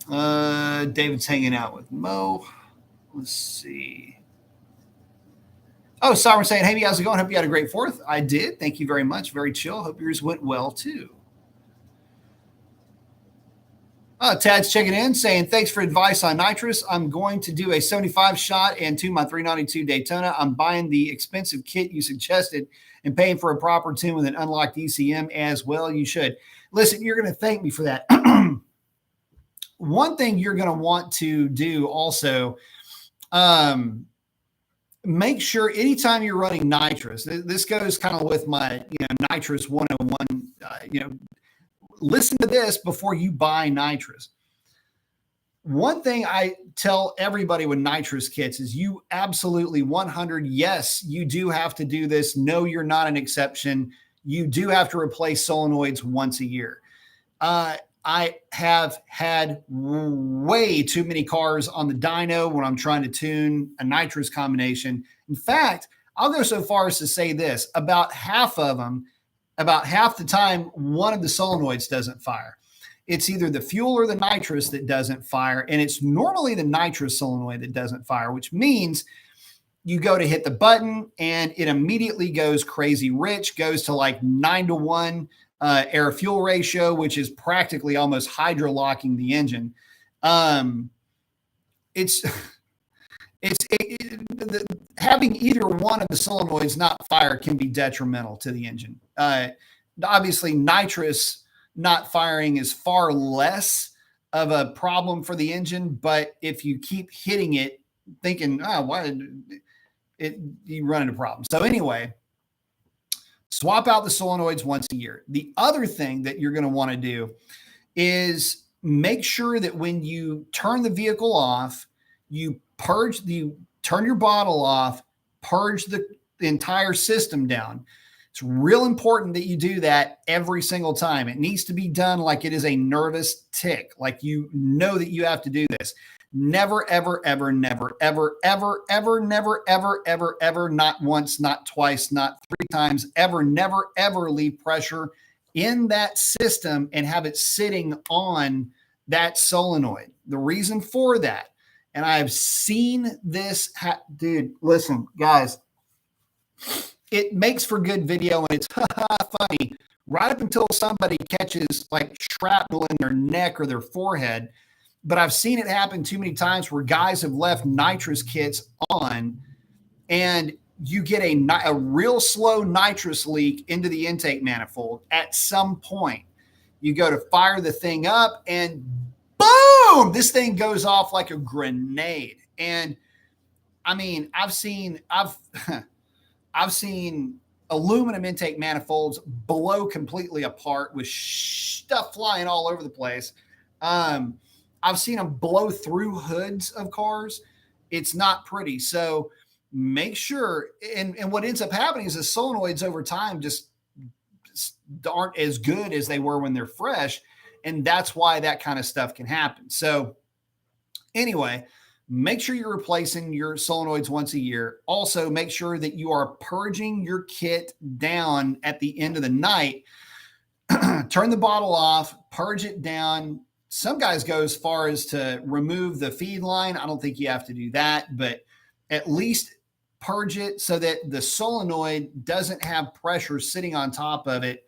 David's hanging out with Mo. Let's see. Oh, Sovereign saying, hey, how's it going? Hope you had a great 4th. I did. Thank you very much. Very chill. Hope yours went well, too. Tad's checking in saying, thanks for advice on nitrous. I'm going to do a 75 shot and tune my 392 Daytona. I'm buying the expensive kit you suggested and paying for a proper tune with an unlocked ECM as well. You should. Listen, you're going to thank me for that. One thing you're going to want to do also, make sure anytime you're running nitrous, this goes kind of with my, nitrous 101, listen to this before you buy nitrous. One thing I tell everybody with nitrous kits is you absolutely 100. Yes, you do have to do this. No, you're not an exception. You do have to replace solenoids once a year. I have had way too many cars on the dyno when I'm trying to tune a nitrous combination. In fact, I'll go so far as to say this, about half of them, about half the time, one of the solenoids doesn't fire. It's either the fuel or the nitrous that doesn't fire. And it's normally the nitrous solenoid that doesn't fire, which means you go to hit the button and it immediately goes crazy rich, goes to like 9-to-1 air fuel ratio, which is practically almost hydrolocking the engine. Having either one of the solenoids not fire can be detrimental to the engine. Obviously, nitrous not firing is far less of a problem for the engine, but if you keep hitting it, thinking, you run into problems. So anyway, swap out the solenoids once a year. The other thing that you're going to want to do is make sure that when you turn the vehicle off, you turn your bottle off, purge the entire system down. It's real important that you do that every single time. It needs to be done like it is a nervous tick, like you know that you have to do this. Never, ever, ever, never, ever, ever, ever, never, ever, ever, ever, not once, not twice, not 3 times, ever, never, ever leave pressure in that system and have it sitting on that solenoid. The reason for that, and I've seen this, dude, listen, guys, it makes for good video and it's funny right up until somebody catches like shrapnel in their neck or their forehead. but I've seen it happen too many times where guys have left nitrous kits on, and you get a real slow nitrous leak into the intake manifold. At some point, you go to fire the thing up, and boom, this thing goes off like a grenade. And I mean, I've seen aluminum intake manifolds blow completely apart with stuff flying all over the place. I've seen them blow through hoods of cars. It's not pretty. So make sure, and what ends up happening is the solenoids over time just aren't as good as they were when they're fresh. And that's why that kind of stuff can happen. So anyway, make sure you're replacing your solenoids once a year. Also, make sure that you are purging your kit down at the end of the night. Turn the bottle off, purge it down. Some guys go as far as to remove the feed line. I don't think you have to do that, but at least purge it so that the solenoid doesn't have pressure sitting on top of it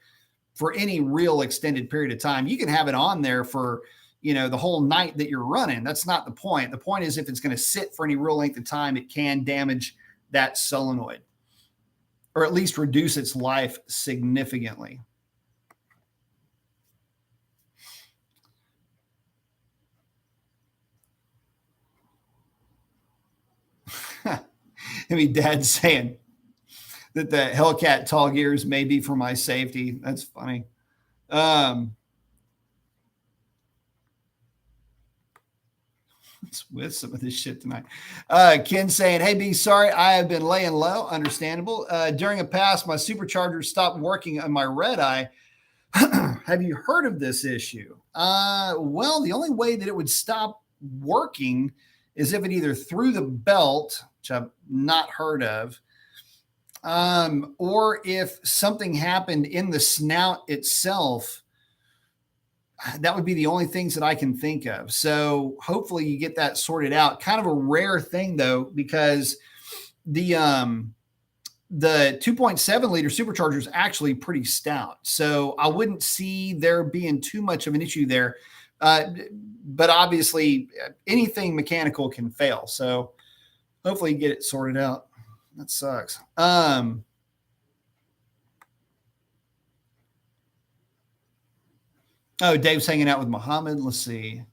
for any real extended period of time. You can have it on there for, the whole night that you're running. That's not the point. The point is if it's going to sit for any real length of time, it can damage that solenoid or at least reduce its life significantly. I mean, Dad's saying that the Hellcat tall gears may be for my safety. That's funny. With some of this shit tonight. Ken saying, hey, B, sorry, I have been laying low. Understandable. During a pass, my supercharger stopped working on my red eye. Have you heard of this issue? Well, the only way that it would stop working is if it either threw the belt, which I've not heard of, or if something happened in the snout itself. That would be the only things that I can think of. So hopefully you get that sorted out. Kind of a rare thing though, because the 2.7 liter supercharger is actually pretty stout. So I wouldn't see there being too much of an issue there. But obviously anything mechanical can fail. So hopefully you get it sorted out. That sucks. Oh, Dave's hanging out with Muhammad. Let's see.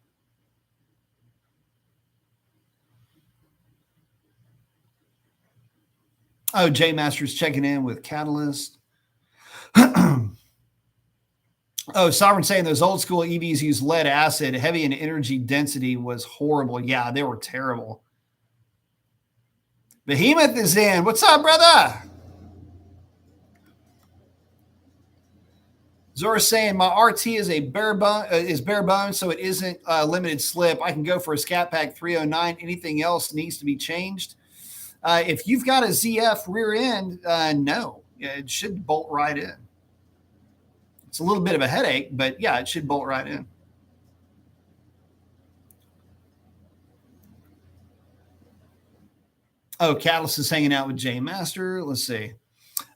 Oh, J Master's checking in with Catalyst. Oh, Sovereign saying those old school EVs use lead acid, heavy in energy density was horrible. Yeah, they were terrible. Behemoth is in. What's up, brother? Zora saying my RT is bare bones, so it isn't limited slip. I can go for a Scat Pack 309. Anything else needs to be changed? If you've got a ZF rear end, no, it should bolt right in. It's a little bit of a headache, but yeah, it should bolt right in. Oh, Catalyst is hanging out with J Master. Let's see.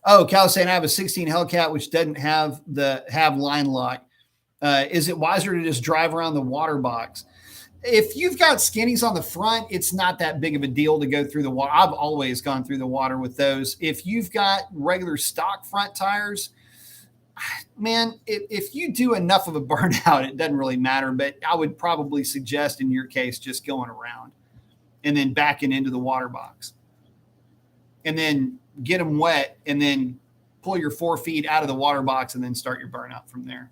Oh, Cal saying I have a 16 Hellcat which doesn't have line lock. Is it wiser to just drive around the water box? If you've got skinnies on the front, it's not that big of a deal to go through the water. I've always gone through the water with those. If you've got regular stock front tires, man, if you do enough of a burnout, it doesn't really matter. But I would probably suggest in your case just going around and then backing into the water box. And then get them wet and then pull your 4 feet out of the water box and then start your burnout from there.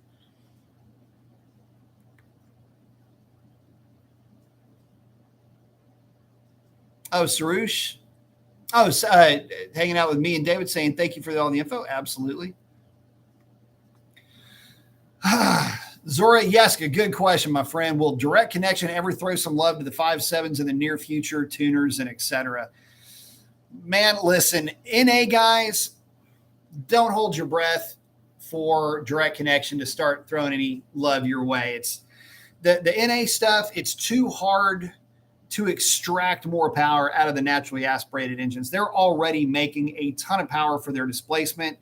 Oh, Sarush. Oh, hanging out with me and David saying, thank you for all the info. Absolutely. Zora Yeska, good question, my friend. Will direct connection ever throw some love to the 5.7s in the near future, tuners and etc.? Man, listen, NA guys, don't hold your breath for direct connection to start throwing any love your way. It's the NA stuff. It's too hard to extract more power out of the naturally aspirated engines. They're already making a ton of power for their displacement.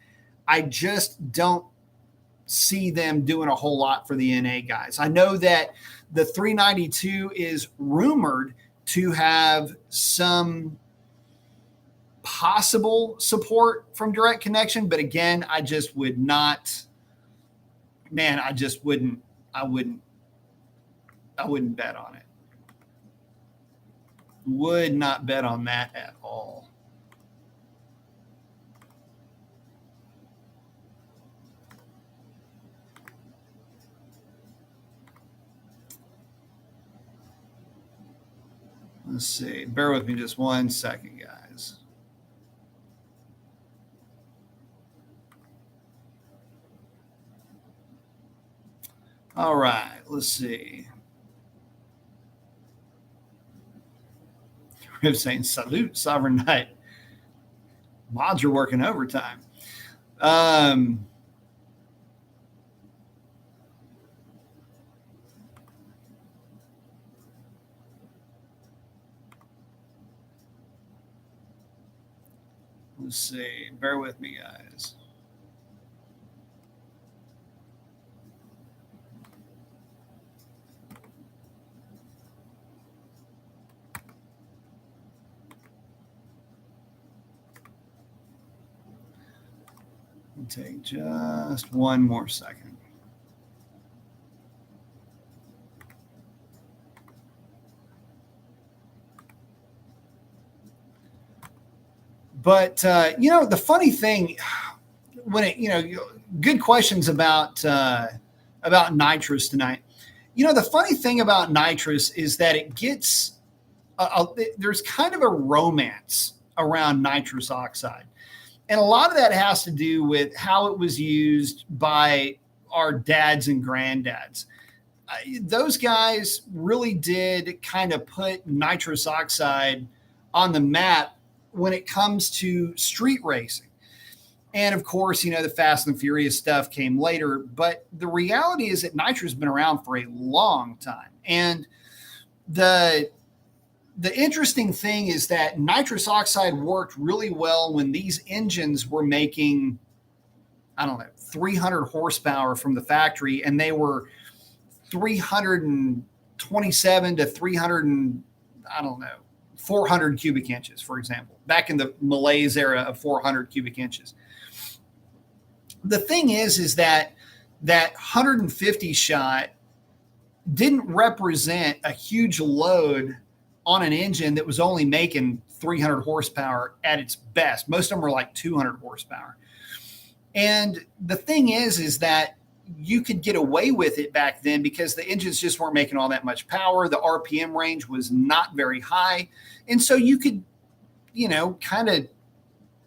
I just don't see them doing a whole lot for the NA guys. I know that the 392 is rumored to have some possible support from direct connection, but again, I just would not, man, I wouldn't bet on it. Would not bet on that at all. Let's see. Bear with me just 1 second, guys. All right. Let's see. We're saying salute, Sovereign Knight. Mods are working overtime. Let's see. Bear with me, guys. It'll take just 1 more second. But, the funny thing when good questions about nitrous tonight. The funny thing about nitrous is that it gets, there's kind of a romance around nitrous oxide. And a lot of that has to do with how it was used by our dads and granddads. Those guys really did kind of put nitrous oxide on the map when it comes to street racing. And of course, the Fast and Furious stuff came later, but the reality is that nitrous has been around for a long time. And the interesting thing is that nitrous oxide worked really well when these engines were making, 300 horsepower from the factory, and they were 327 to 400 cubic inches, for example, back in the Malaise era of 400 cubic inches. The thing is that 150 shot didn't represent a huge load on an engine that was only making 300 horsepower at its best. Most of them were like 200 horsepower. And the thing is that you could get away with it back then because the engines just weren't making all that much power. The RPM range was not very high. And so you could, kind of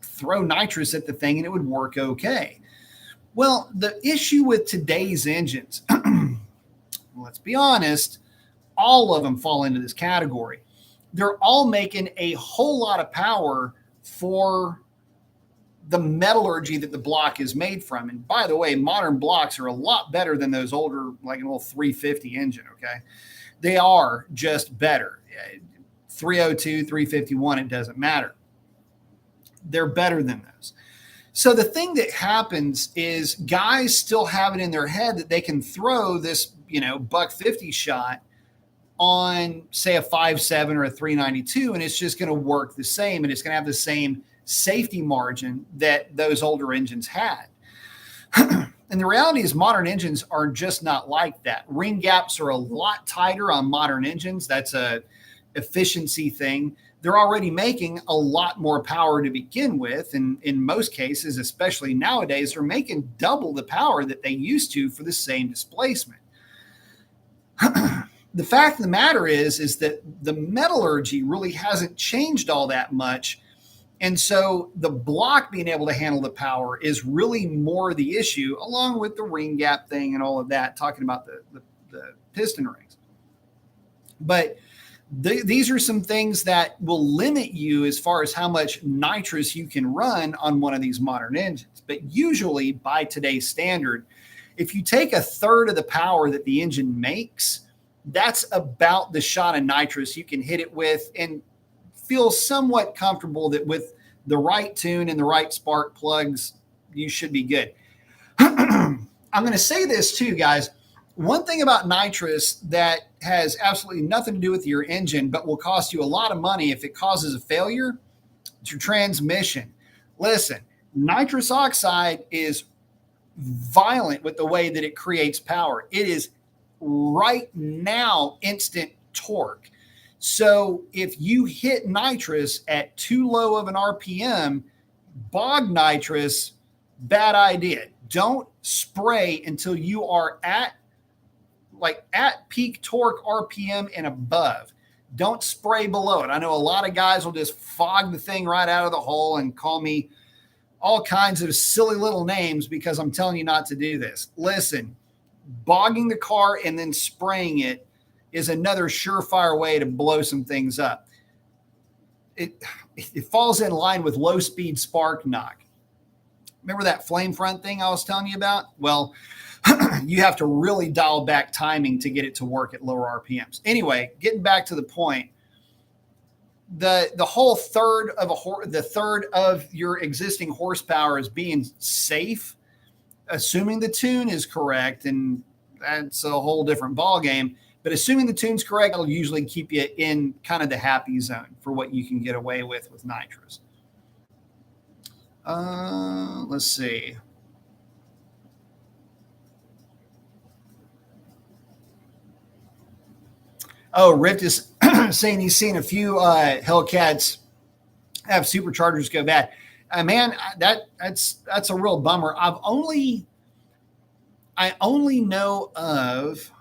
throw nitrous at the thing and it would work okay. Well, the issue with today's engines, let's be honest, all of them fall into this category. They're all making a whole lot of power for the metallurgy that the block is made from. And by the way, modern blocks are a lot better than those older, like an old 350 engine, okay? They are just better. 302, 351, it doesn't matter. They're better than those. So the thing that happens is guys still have it in their head that they can throw this, buck 50 shot on, say, a 5.7 or a 392, and it's just going to work the same, and it's going to have the same safety margin that those older engines had. And the reality is modern engines are just not like that. Ring gaps are a lot tighter on modern engines. That's a efficiency thing. They're already making a lot more power to begin with. And in most cases, especially nowadays, they're making double the power that they used to for the same displacement. The fact of the matter is that the metallurgy really hasn't changed all that much. And so the block being able to handle the power is really more the issue, along with the ring gap thing and all of that, talking about the piston rings. But these are some things that will limit you as far as how much nitrous you can run on one of these modern engines. But usually by today's standard, if you take a third of the power that the engine makes, that's about the shot of nitrous you can hit it with and feel somewhat comfortable that with the right tune and the right spark plugs, you should be good. I'm going to say this too, guys. One thing about nitrous that has absolutely nothing to do with your engine, but will cost you a lot of money if it causes a failure, it's your transmission. Listen, nitrous oxide is violent with the way that it creates power. It is right now instant torque. So if you hit nitrous at too low of an RPM, bog nitrous, bad idea. Don't spray until you are at peak torque RPM and above. Don't spray below it. I know a lot of guys will just fog the thing right out of the hole and call me all kinds of silly little names because I'm telling you not to do this. Listen, bogging the car and then spraying it is another surefire way to blow some things up. It falls in line with low speed spark knock. Remember that flame front thing I was telling you about? Well, you have to really dial back timing to get it to work at lower RPMs. Anyway, getting back to the point, the whole third of your existing horsepower is being safe, assuming the tune is correct, and that's a whole different ball game. But assuming the tune's correct, it'll usually keep you in kind of the happy zone for what you can get away with nitrous. Let's see. Oh, Rift is saying he's seen a few Hellcats have superchargers go bad. Man, that's a real bummer. I only know of,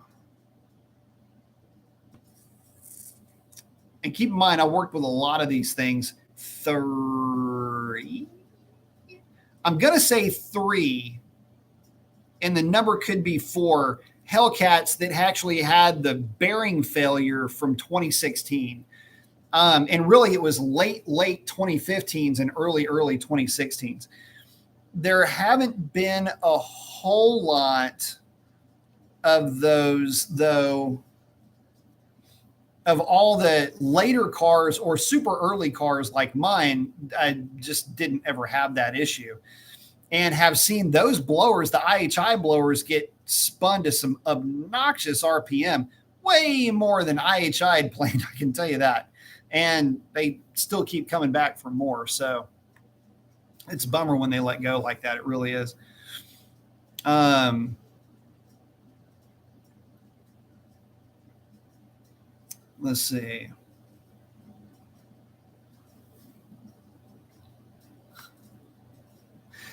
and keep in mind, I worked with a lot of these things. 3. I'm going to say 3, and the number could be 4 Hellcats that actually had the bearing failure from 2016. And really, it was late 2015s and early 2016s. There haven't been a whole lot of those, though, of all the later cars or super early cars like mine. I just didn't ever have that issue, and have seen those blowers, the IHI blowers, get spun to some obnoxious RPM, way more than IHI had planned, I can tell you that. And they still keep coming back for more. So it's a bummer when they let go like that. It really is. Let's see.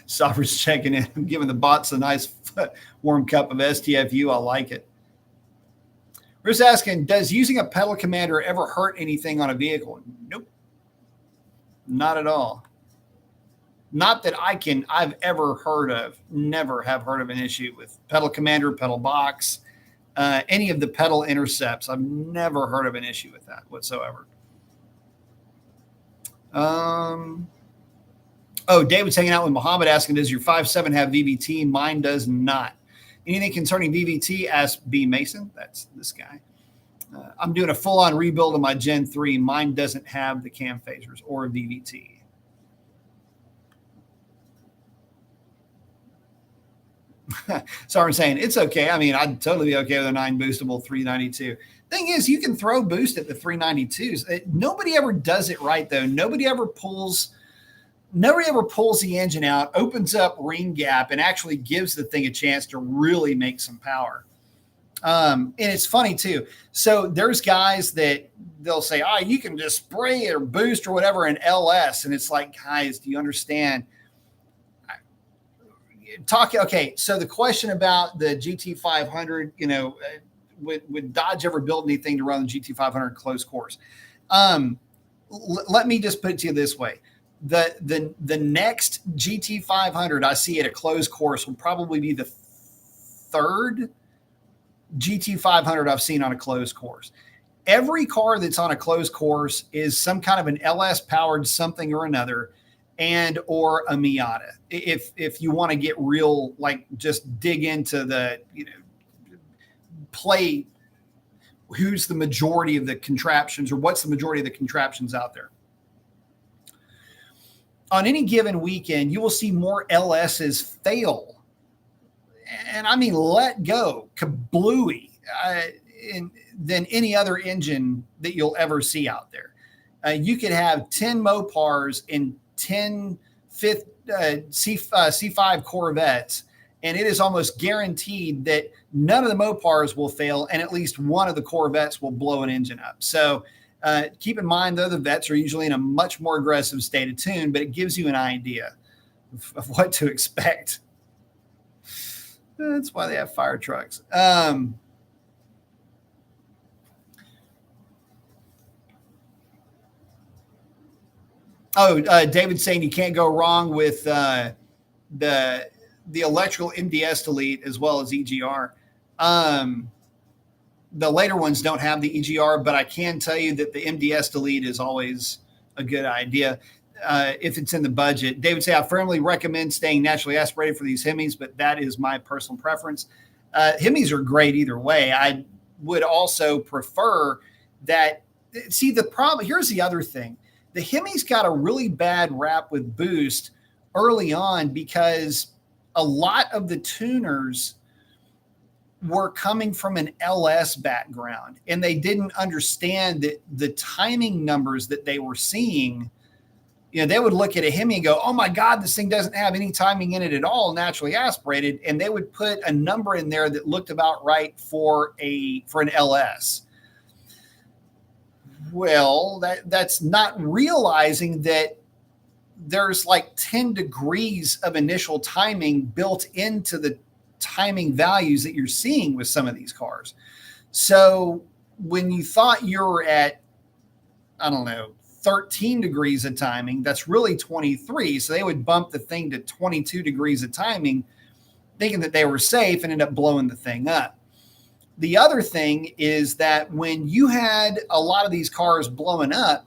Sovereign's checking in. I'm giving the bots a nice warm cup of STFU. I like it. We're just asking, does using a pedal commander ever hurt anything on a vehicle? Nope. Not at all. Not that I've ever heard of. Never have heard of an issue with pedal commander, pedal box, any of the pedal intercepts. I've never heard of an issue with that whatsoever. David's hanging out with Muhammad asking, does your 5.7 have VVT? Mine does not. Anything concerning VVT, ask B. Mason. That's this guy. I'm doing a full-on rebuild of my Gen 3. Mine doesn't have the cam phasers or VVT. So I'm saying it's okay. I mean, I'd totally be okay with a 9 boostable 392. Thing is, you can throw boost at the 392s. Nobody ever does it right, though. Nobody ever pulls the engine out, opens up ring gap, and actually gives the thing a chance to really make some power. And it's funny too. So there's guys that they'll say, oh, you can just spray or boost or whatever in LS. And it's like, guys, do you understand? Okay. So the question about the GT500, would Dodge ever build anything to run the GT500 closed course? Let me just put it to you this way. The next GT500 I see at a closed course will probably be the third GT500 I've seen on a closed course. Every car that's on a closed course is some kind of an LS powered something or another, and or a Miata. If you want to get real, like just dig into the, play who's the majority of the contraptions or what's the majority of the contraptions out there. On any given weekend, you will see more LSs fail and I mean let go, kablooey, than any other engine that you'll ever see out there. You could have 10 Mopars and 10 C5 Corvettes, and it is almost guaranteed that none of the Mopars will fail, and at least one of the Corvettes will blow an engine up. So keep in mind, though, the vets are usually in a much more aggressive state of tune, but it gives you an idea of what to expect. That's why they have fire trucks. David's saying you can't go wrong with the electrical MDS delete as well as EGR. The later ones don't have the EGR, but I can tell you that the MDS delete is always a good idea if it's in the budget. David say, I firmly recommend staying naturally aspirated for these Hemis, but that is my personal preference. Hemis are great either way. I would also prefer that. See, the problem, here's the other thing. The Hemis got a really bad rap with boost early on because a lot of the tuners were coming from an LS background, and they didn't understand that the timing numbers that they were seeing. They would look at a Hemi and go, oh my God, this thing doesn't have any timing in it at all, naturally aspirated. And they would put a number in there that looked about right for an LS. Well, that's not realizing that there's like 10 degrees of initial timing built into the timing values that you're seeing with some of these cars. So when you thought you were at, 13 degrees of timing, that's really 23. So they would bump the thing to 22 degrees of timing, thinking that they were safe, and end up blowing the thing up. The other thing is that when you had a lot of these cars blowing up,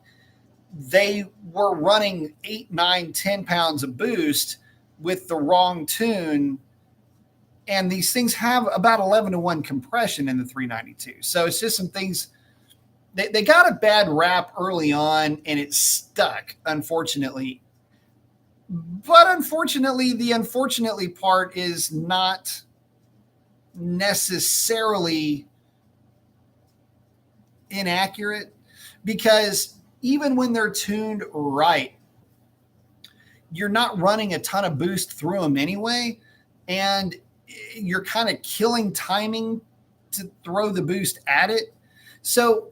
they were running 8, 9, 10 pounds of boost with the wrong tune. And these things have about 11-to-1 compression in the 392. So it's just some things. They got a bad rap early on, and it stuck, unfortunately. But unfortunately, the unfortunately part is not necessarily inaccurate, because even when they're tuned right, you're not running a ton of boost through them anyway, and you're kind of killing timing to throw the boost at it. So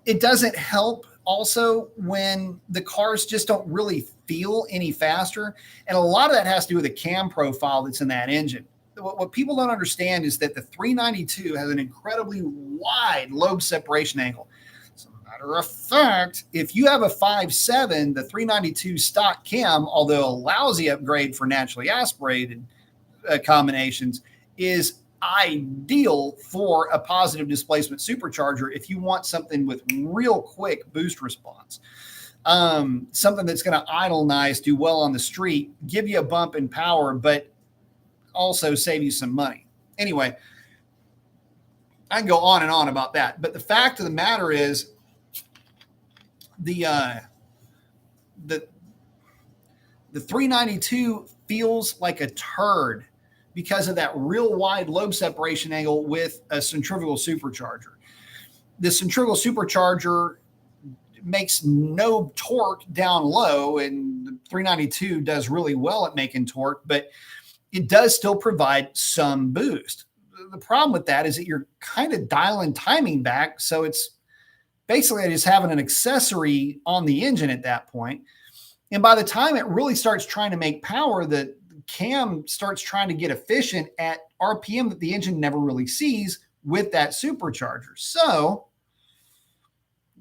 it doesn't help also when the cars just don't really feel any faster. And a lot of that has to do with the cam profile that's in that engine. What people don't understand is that the 392 has an incredibly wide lobe separation angle. As a matter of fact, if you have a 5.7, the 392 stock cam, although a lousy upgrade for naturally aspirated combinations, is ideal for a positive displacement supercharger if you want something with real quick boost response. Something that's going to idle nice, do well on the street, give you a bump in power, but also save you some money. Anyway, I can go on and on about that. But the fact of the matter is the 392 feels like a turd because of that real wide lobe separation angle with a centrifugal supercharger. The centrifugal supercharger makes no torque down low, and the 392 does really well at making torque, but it does still provide some boost. The problem with that is that you're kind of dialing timing back, so it's basically just having an accessory on the engine at that point. And by the time it really starts trying to make power, the cam starts trying to get efficient at RPM that the engine never really sees with that supercharger. So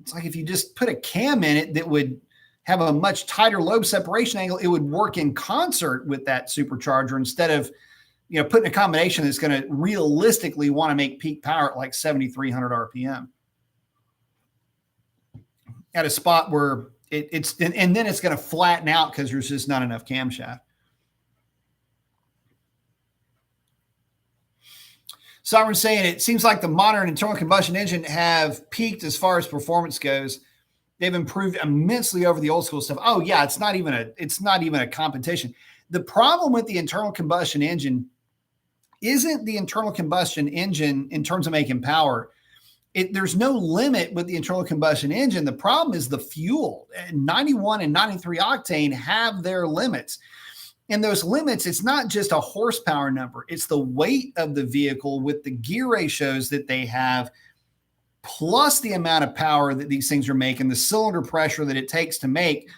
it's like if you just put a cam in it that would have a much tighter lobe separation angle, it would work in concert with that supercharger instead of, putting a combination that's going to realistically want to make peak power at like 7,300 RPM at a spot where and then it's going to flatten out because there's just not enough camshaft. Sovereign's saying it seems like the modern internal combustion engine have peaked as far as performance goes. They've improved immensely over the old school stuff. Oh yeah, it's not even a competition. The problem with the internal combustion engine isn't the internal combustion engine in terms of making power. There's no limit with the internal combustion engine. The problem is the fuel. 91 and 93 octane have their limits. And those limits, it's not just a horsepower number, it's the weight of the vehicle with the gear ratios that they have, plus the amount of power that these things are making, the cylinder pressure that it takes to make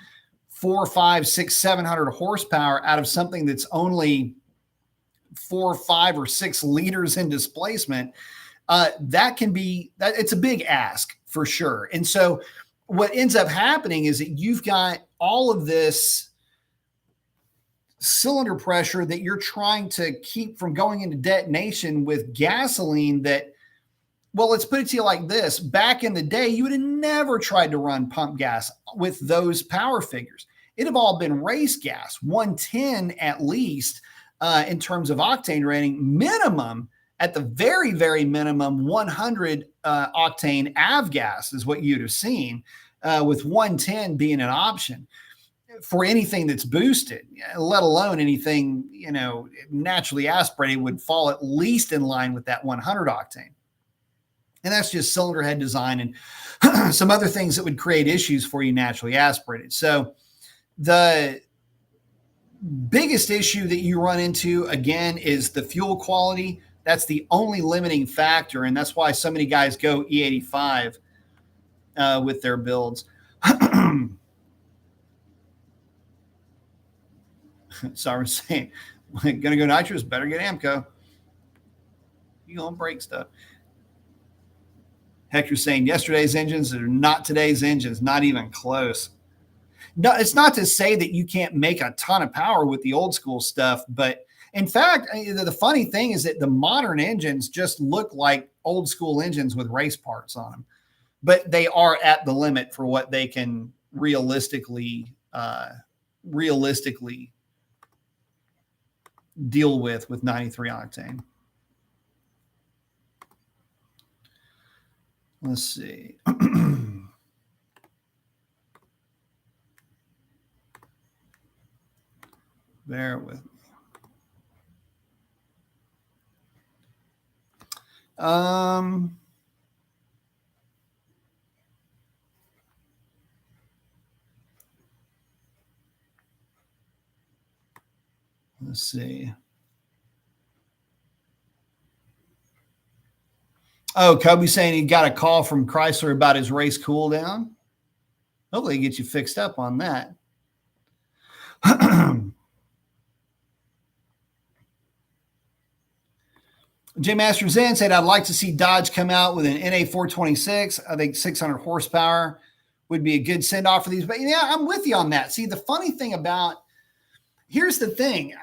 4, 5, 6, 700 horsepower out of something that's only 4, 5, or 6 liters in displacement. That can be, it's a big ask for sure. And so what ends up happening is that you've got all of this cylinder pressure that you're trying to keep from going into detonation with gasoline that, well, let's put it to you like this. Back in the day, you would have never tried to run pump gas with those power figures. It'd have all been race gas, 110 at least in terms of octane rating, minimum. At the very, very minimum, 100 octane avgas is what you'd have seen, with 110 being an option for anything that's boosted, let alone anything, naturally aspirated would fall at least in line with that 100 octane. And that's just cylinder head design and some other things that would create issues for you naturally aspirated. So the biggest issue that you run into, again, is the fuel quality. That's the only limiting factor, and that's why so many guys go E85 with their builds. So I'm saying, gonna go nitrous, better get Amco. You gonna break stuff. Hector's saying yesterday's engines are not today's engines, not even close. No, it's not to say that you can't make a ton of power with the old school stuff, but in fact, the funny thing is that the modern engines just look like old school engines with race parts on them, but they are at the limit for what they can realistically deal with 93 octane. Let's see. Bear with me. Let's see. Oh, Kobe's saying he got a call from Chrysler about his race cool down. Hopefully he gets you fixed up on that. J Master Zen said, I'd like to see Dodge come out with an NA 426. I think 600 horsepower would be a good send off for these. But yeah, I'm with you on that. See, the funny thing about, here's the thing.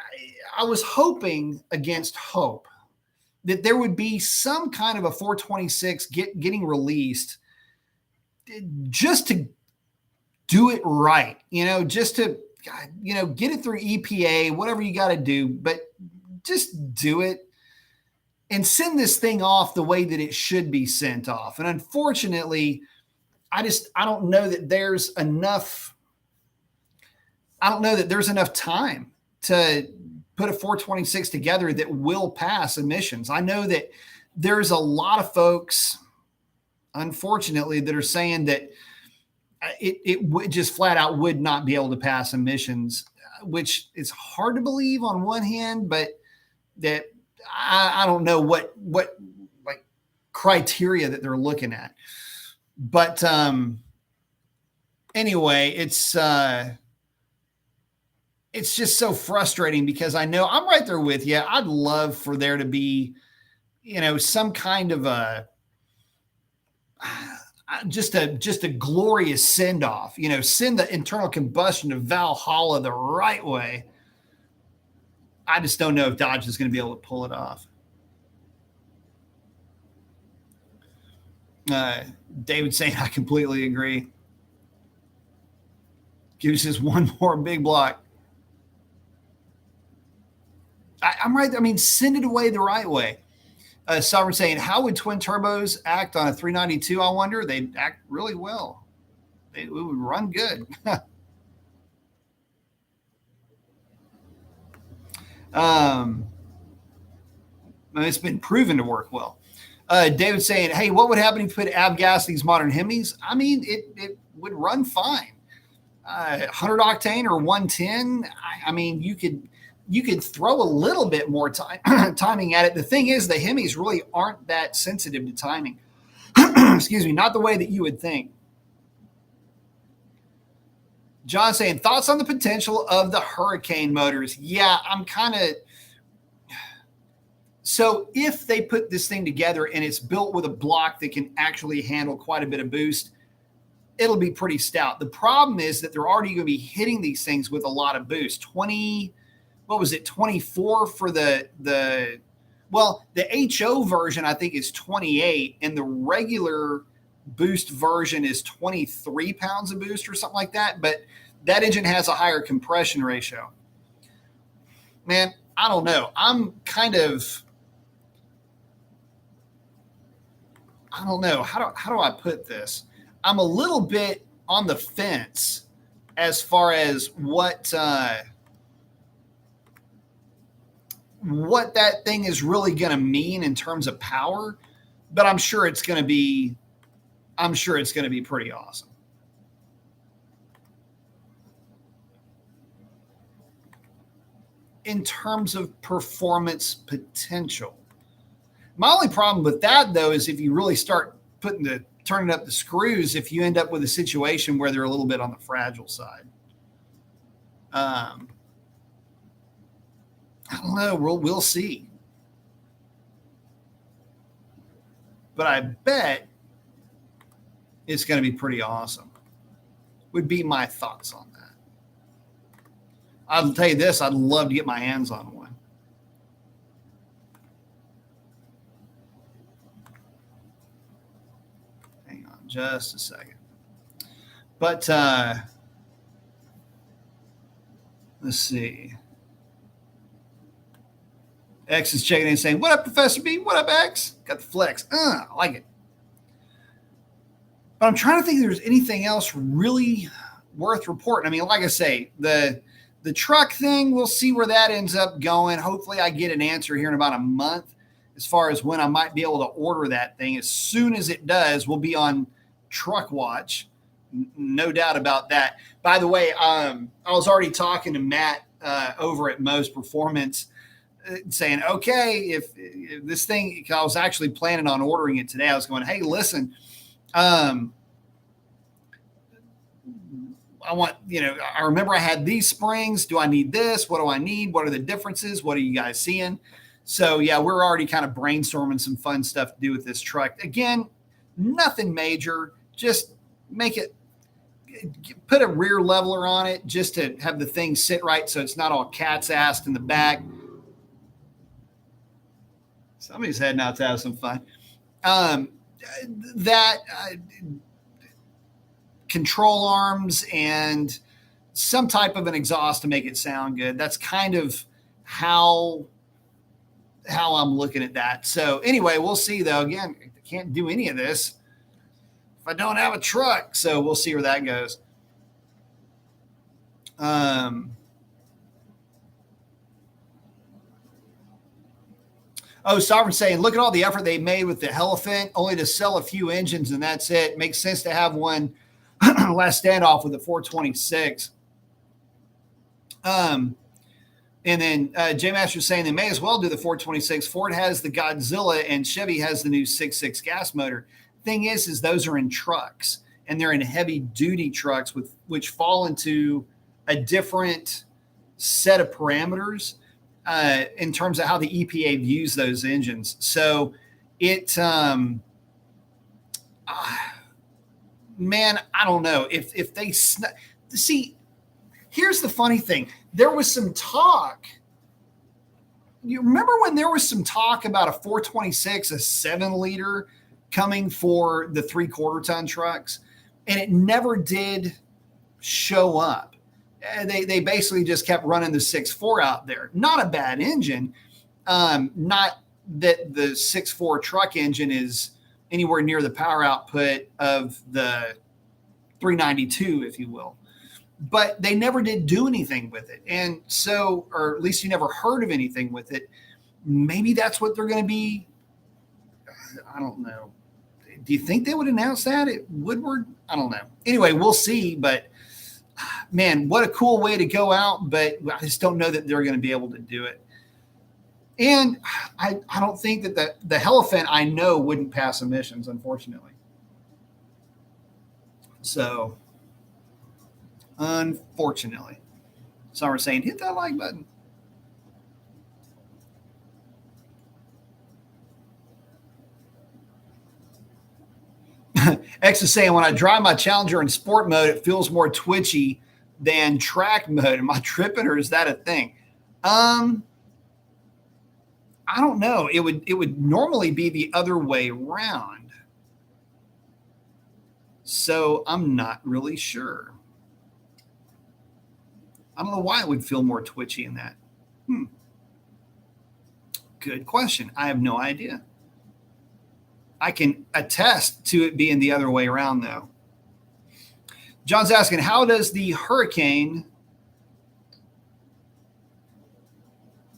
I was hoping against hope that there would be some kind of a 426 getting released just to do it right, just to, get it through EPA, whatever you got to do, but just do it and send this thing off the way that it should be sent off. And unfortunately, I don't know that there's enough. I don't know that there's enough time to put a 426 together that will pass emissions. I know that there's a lot of folks, unfortunately, that are saying that it would just flat out would not be able to pass emissions, which is hard to believe on one hand, but that I don't know what like criteria that they're looking at. But anyway, it's just so frustrating because I know I'm right there with you. I'd love for there to be, some kind of a just a glorious send off. Send the internal combustion to Valhalla the right way. I just don't know if Dodge is going to be able to pull it off. David saying, I completely agree. Gives us one more big block. I'm right. I mean, send it away the right way. Sovereign saying, how would twin turbos act on a 392? I wonder. They'd act really well. It would run good. I mean, it's been proven to work well. David saying, hey, what would happen if you put avgas in these modern Hemis? I mean, it would run fine. 100 octane or 110. I mean, you could throw a little bit more timing at it. The thing is, the Hemis really aren't that sensitive to timing. Excuse me, not the way that you would think. John saying, thoughts on the potential of the Hurricane motors? Yeah, I'm kind of. So if they put this thing together and it's built with a block that can actually handle quite a bit of boost, it'll be pretty stout. The problem is that they're already going to be hitting these things with a lot of boost. 24 for the HO version, I think, is 28, and the regular boost version is 23 pounds of boost or something like that. But that engine has a higher compression ratio. Man, I don't know. I don't know. How do I put this? I'm a little bit on the fence as far as what that thing is really going to mean in terms of power, but I'm sure it's going to be pretty awesome. In terms of performance potential. My only problem with that, though, is if you really start turning up the screws, if you end up with a situation where they're a little bit on the fragile side. I don't know. We'll see. But I bet it's going to be pretty awesome. Would be my thoughts on that. I'll tell you this, I'd love to get my hands on one. Hang on just a second. But let's see. X is checking in saying, what up, Professor B? What up, X? Got the flex. I like it. But I'm trying to think if there's anything else really worth reporting. I mean, like I say, the truck thing, we'll see where that ends up going. Hopefully I get an answer here in about a month as far as when I might be able to order that thing. As soon as it does, we'll be on Truck Watch. No doubt about that. By the way, I was already talking to Matt over at Mo's Performance, saying, okay, if this thing, I was actually planning on ordering it today. I was going, hey, listen, I want, I remember I had these springs. Do I need this? What do I need? What are the differences? What are you guys seeing? So yeah, we're already kind of brainstorming some fun stuff to do with this truck. Again, nothing major, just put a rear leveler on it just to have the thing sit right so it's not all cat's ass in the back. Somebody's heading out to have some fun. Control arms and some type of an exhaust to make it sound good. That's kind of how I'm looking at that. So anyway, we'll see though. Again, I can't do any of this if I don't have a truck. So we'll see where that goes. Sovereign saying, look at all the effort they made with the Elephant, only to sell a few engines, and that's it. Makes sense to have one last standoff with the 426. And then J Master saying they may as well do the 426. Ford has the Godzilla and Chevy has the new 6.6 gas motor. Thing is those are in trucks, and they're in heavy duty trucks which fall into a different set of parameters in terms of how the EPA views those engines. So man, I don't know if they see. Here's the funny thing. There was some talk. You remember when there was some talk about a 426, a 7-liter coming for the 3/4 ton trucks, and it never did show up. They basically just kept running the 6.4 out there. Not a bad engine. Not that the 6.4 truck engine is anywhere near the power output of the 392, if you will. But they never did do anything with it. And so, or at least you never heard of anything with it. maybe that's what they're going to be. I don't know. Do you think they would announce that at Woodward? I don't know. Anyway, we'll see. But man, what a cool way to go out. But I just don't know that they're going to be able to do it. And I don't think that the Elephant I know wouldn't pass emissions, unfortunately. So, unfortunately. Some are saying, hit that like button. X is saying, when I drive my Challenger in sport mode, it feels more twitchy than track mode. Am I tripping, or is that a thing? I don't know. It would normally be the other way around. So I'm not really sure. I don't know why it would feel more twitchy in that. Good question. I have no idea. I can attest to it being the other way around, though. John's asking, how does the Hurricane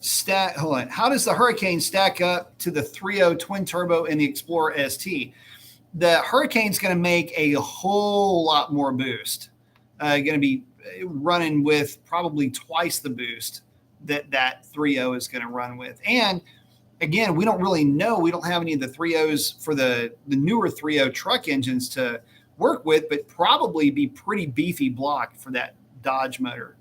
stack up to the 3.0 twin turbo in the Explorer ST? The Hurricane's going to make a whole lot more boost. Going to be running with probably twice the boost that 3.0 is going to run with. And again, we don't really know. We don't have any of the 3.0s for the newer 3.0 truck engines to work with, but probably be pretty beefy block for that Dodge motor.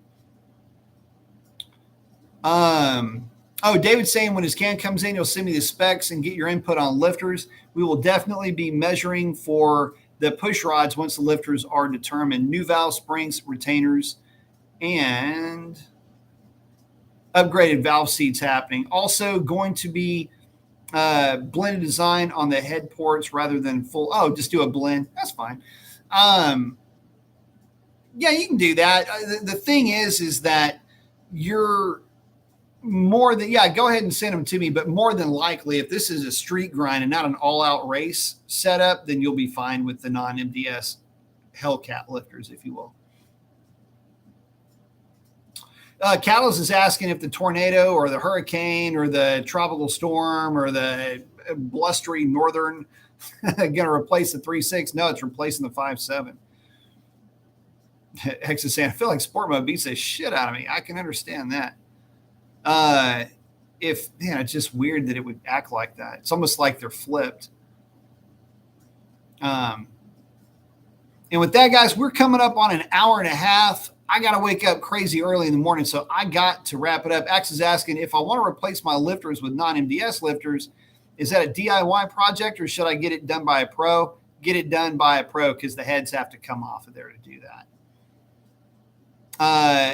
David's saying when his can comes in, you'll send me the specs and get your input on lifters. We will definitely be measuring for the push rods once the lifters are determined. New valve springs, retainers, and upgraded valve seats happening. Also going to be blended design on the head ports rather than full. Oh, just do a blend. That's fine. Yeah, you can do that. The thing is that you're more than, go ahead and send them to me. But more than likely, if this is a street grind and not an all-out race setup, then you'll be fine with the non-MDS Hellcat lifters, if you will. Catalyst is asking if the tornado or the hurricane or the tropical storm or the blustery northern going to replace the 3.6. No, it's replacing the 5.7. X is saying, I feel like sport mode beats the shit out of me. I can understand that. It's just weird that it would act like that. It's almost like they're flipped. And with that, guys, we're coming up on an hour and a half. I got to wake up crazy early in the morning, so I got to wrap it up. X is asking if I want to replace my lifters with non-MDS lifters, is that a DIY project or should I get it done by a pro? Get it done by a pro because the heads have to come off of there to do that.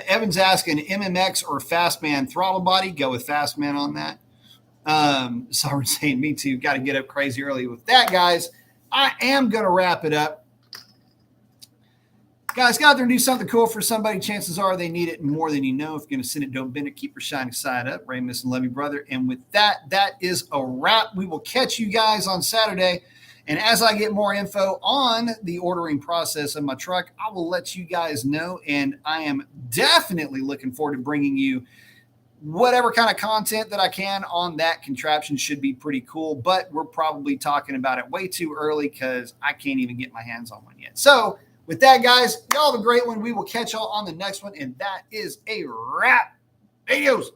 Evan's asking MMX or Fastman throttle body. Go with Fastman on that. Someone's saying me too. Got to get up crazy early. With that, guys, I am going to wrap it up. Guys, go out there and do something cool for somebody. Chances are they need it more than you know. If you're going to send it, don't bend it. Keep your shining side up. Ray, Miss, and love you, brother. And with that, that is a wrap. We will catch you guys on Saturday. And as I get more info on the ordering process of my truck, I will let you guys know. And I am definitely looking forward to bringing you whatever kind of content that I can on that contraption. Should be pretty cool. But we're probably talking about it way too early because I can't even get my hands on one yet. So with that, guys, y'all have a great one. We will catch y'all on the next one. And that is a wrap. Adios.